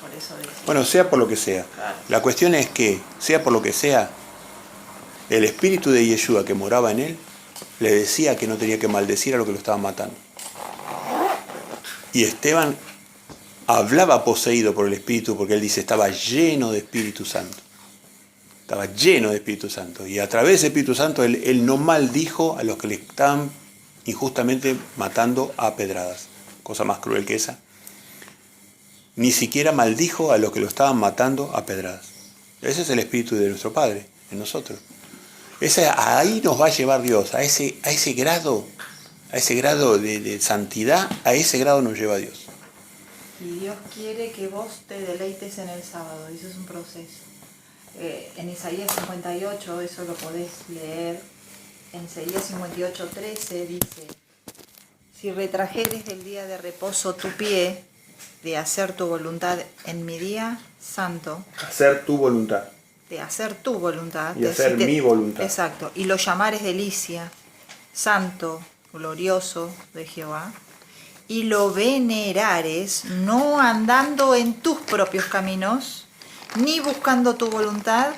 Por eso decía. Bueno, sea por lo que sea. Claro. La cuestión es que, sea por lo que sea, el espíritu de Yeshua que moraba en él, le decía que no tenía que maldecir a lo que lo estaban matando. Y Esteban hablaba poseído por el Espíritu, porque él dice, estaba lleno de Espíritu Santo. Estaba lleno de Espíritu Santo. Y a través de ese Espíritu Santo, él no maldijo a los que le estaban injustamente matando a pedradas. Cosa más cruel que esa. Ni siquiera maldijo a los que lo estaban matando a pedradas. Ese es el Espíritu de nuestro Padre, en nosotros. Ahí nos va a llevar Dios, a ese grado de santidad, a ese grado nos lleva Dios. Y Dios quiere que vos te deleites en el sábado, eso es un proceso. En Isaías 58, eso lo podés leer. En Isaías 58:13 dice: si retrajeres del día de reposo tu pie, de hacer tu voluntad en mi día santo, Hacer tu voluntad. de hacer tu voluntad, Y hacer mi voluntad. Exacto, y lo llamares delicia, santo, glorioso de Jehová, y lo venerares, no andando en tus propios caminos, ni buscando tu voluntad,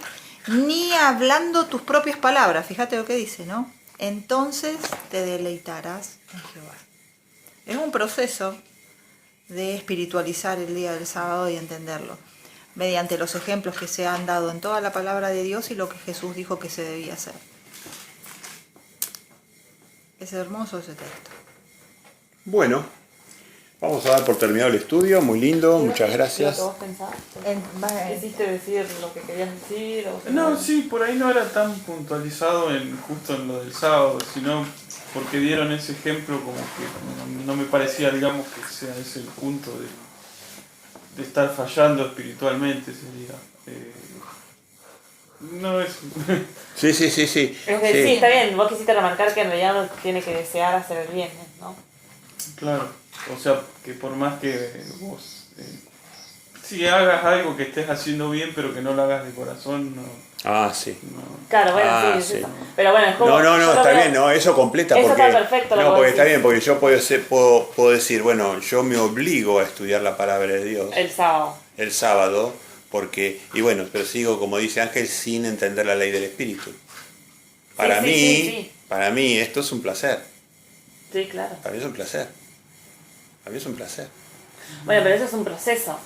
ni hablando tus propias palabras. Fíjate lo que dice, ¿no? Entonces te deleitarás en Jehová. Es un proceso de espiritualizar el día del sábado y entenderlo, mediante los ejemplos que se han dado en toda la palabra de Dios y lo que Jesús dijo que se debía hacer. Es hermoso ese texto. Bueno, vamos a dar por terminado el estudio. Muy lindo, muchas gracias. ¿Lo que vos pensaste? ¿Quisiste decir lo que querías decir? No, sí, por ahí no era tan puntualizado justo en lo del sábado, sino porque dieron ese ejemplo como que no me parecía, digamos, que sea ese el punto de estar fallando espiritualmente, sería. No es... Sí. Es que sí, está bien, vos quisiste remarcar que en realidad uno tiene que desear hacer el bien, ¿no? Claro, o sea, que por más que vos si hagas algo que estés haciendo bien, pero que no lo hagas de corazón, no. Ah, sí. Claro, bueno, sí. Sí. Pero bueno, es como... No, está bien, no, eso completa. Eso porque, está perfecto, lo no, que porque vos está decís. bien, porque yo puedo decir, bueno, yo me obligo a estudiar la palabra de Dios El sábado. porque, y bueno, pero sigo, como dice Ángel, sin entender la ley del Espíritu. Para Sí. para mí esto es un placer. Sí, claro. Para mí es un placer. Bueno, pero eso es un proceso.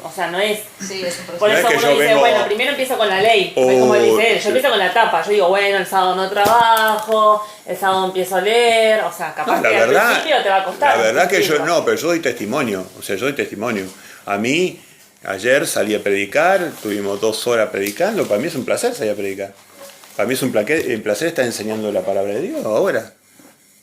O sea, no es... Sí, es un proceso. Por No eso es que uno yo dice, vengo- bueno, primero empiezo con la ley. O- Como dice él, yo empiezo con la tapa. Yo digo, bueno, el sábado no trabajo, el sábado empiezo a leer. O sea, capaz No, que al principio te va a costar. La verdad que yo principio. no, pero yo doy testimonio. O sea, yo doy testimonio. A mí, ayer salí a predicar, tuvimos 2 horas predicando. Para mí es un placer salir a predicar. Para mí es un placer estar enseñando la palabra de Dios ahora.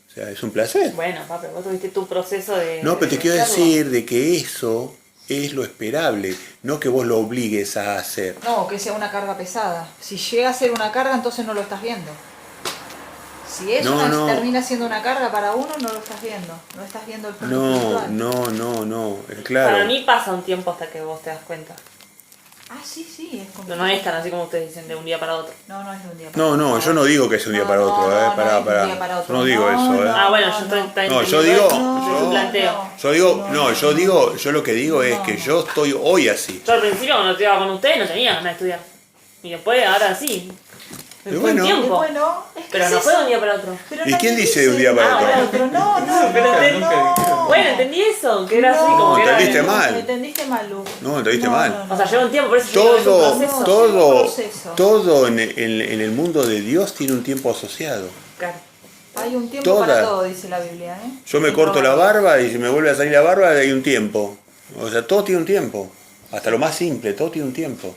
O sea, es un placer. Bueno, papi, vos tuviste tu proceso de... No, pero te de quiero hacerlo. decir de que eso es lo esperable, no que vos lo obligues a hacer. No, que sea una carga pesada. Si llega a ser una carga, entonces no lo estás viendo. Si eso No. termina siendo una carga para uno, no lo estás viendo. No estás viendo el plano espiritual. No, claro. Para mí pasa un tiempo hasta que vos te das cuenta. Ah, sí, es como... No es tan así como ustedes dicen, de un día para otro. No es de un día para otro. No, yo no digo que es un día para otro, no es pará. de un día para otro. No digo eso, Ah, bueno, yo estoy No, yo entendiendo digo- eso, yo- su planteo. Yo lo que digo es que yo estoy hoy así. Yo al principio cuando estudiaba con ustedes no tenía ganas de estudiar. Y después, ahora sí. Y Fue bueno. un tiempo. Bueno, es que Pero es no fue de eso. un día para otro. Pero ¿Y nadie quién dice de un día para Ah, otro? No, Pero entendí. dijeron. Bueno, entendí eso, que era así como que era... entendiste mal. Entendiste mal, Lu. No, entendiste mal. O sea, lleva un tiempo, por eso yo digo que es un proceso. Todo en el mundo de Dios tiene un tiempo asociado. Claro. Hay un tiempo para Toda. todo, dice la Biblia, ¿eh? Yo me corto la barba y si me vuelve a salir la barba hay un tiempo. O sea, todo tiene un tiempo. Hasta lo más simple, todo tiene un tiempo.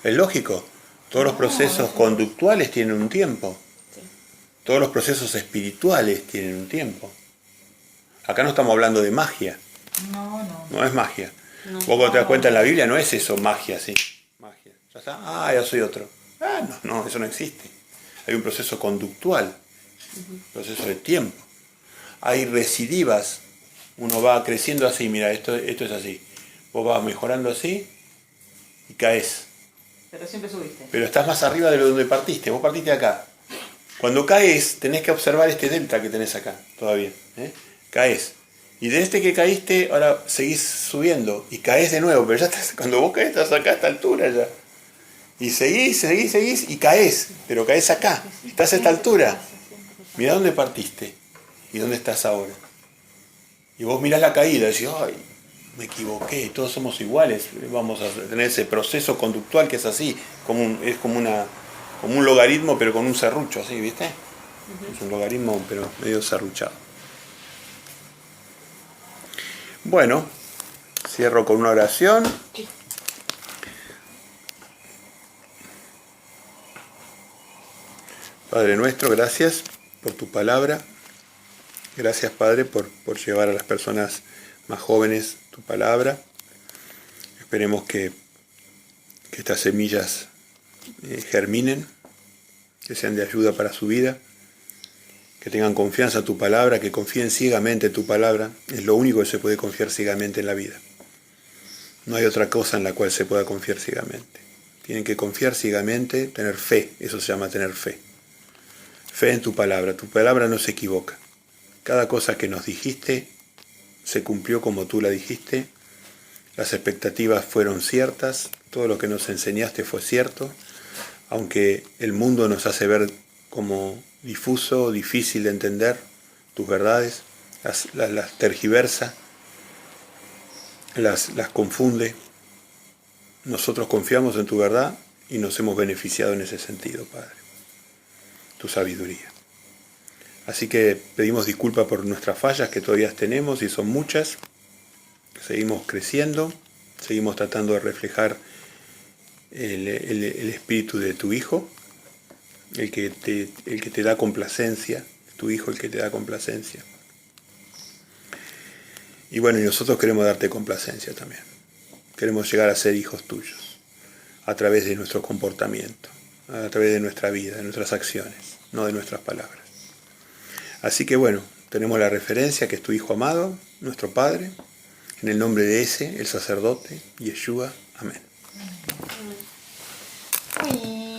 Es lógico. Todos los procesos conductuales tienen un tiempo. Todos los procesos espirituales tienen un tiempo. Acá no estamos hablando de magia. No es magia. Vos cuando te das cuenta en la Biblia no es eso, magia, sí. Magia. Ya está, ya soy otro. No, eso no existe. Hay un proceso conductual, proceso de tiempo. Hay recidivas. Uno va creciendo así, mira, esto es así. Vos vas mejorando así y caes. Pero siempre subiste. Pero estás más arriba de donde partiste. Vos partiste acá. Cuando caes, tenés que observar este delta que tenés acá, todavía. Caes. Y de este que caíste, ahora seguís subiendo y caes de nuevo. Pero ya estás, cuando vos caes, estás acá a esta altura ya. Y seguís y caes. Pero caes acá. Estás a esta altura. Mirá dónde partiste y dónde estás ahora. Y vos mirás la caída y decís, ay, me equivoqué, todos somos iguales. Vamos a tener ese proceso conductual que es así, es como un logaritmo, pero con un serrucho, así, ¿viste? Es un logaritmo, pero medio serruchado. Bueno, cierro con una oración. Padre nuestro, gracias por tu palabra. Gracias, Padre, por llevar a las personas más jóvenes tu palabra. Esperemos que estas semillas germinen, que sean de ayuda para su vida, que tengan confianza en tu palabra, que confíen ciegamente en tu palabra. Es lo único que se puede confiar ciegamente en la vida. No hay otra cosa en la cual se pueda confiar ciegamente. Tienen que confiar ciegamente, tener fe, eso se llama tener fe. Fe en tu palabra no se equivoca. Cada cosa que nos dijiste se cumplió como tú la dijiste, las expectativas fueron ciertas, todo lo que nos enseñaste fue cierto, aunque el mundo nos hace ver como difuso, difícil de entender tus verdades, las tergiversa, las confunde. Nosotros confiamos en tu verdad y nos hemos beneficiado en ese sentido, Padre, tu sabiduría. Así que pedimos disculpas por nuestras fallas que todavía tenemos y son muchas. Seguimos creciendo, seguimos tratando de reflejar el espíritu de tu Hijo, el que te da complacencia, tu Hijo el que te da complacencia. Y bueno, y nosotros queremos darte complacencia también. Queremos llegar a ser hijos tuyos, a través de nuestro comportamiento, a través de nuestra vida, de nuestras acciones, no de nuestras palabras. Así que bueno, tenemos la referencia que es tu Hijo amado, nuestro Padre, en el nombre de ese, el sacerdote, Yeshua. Amén. Bueno.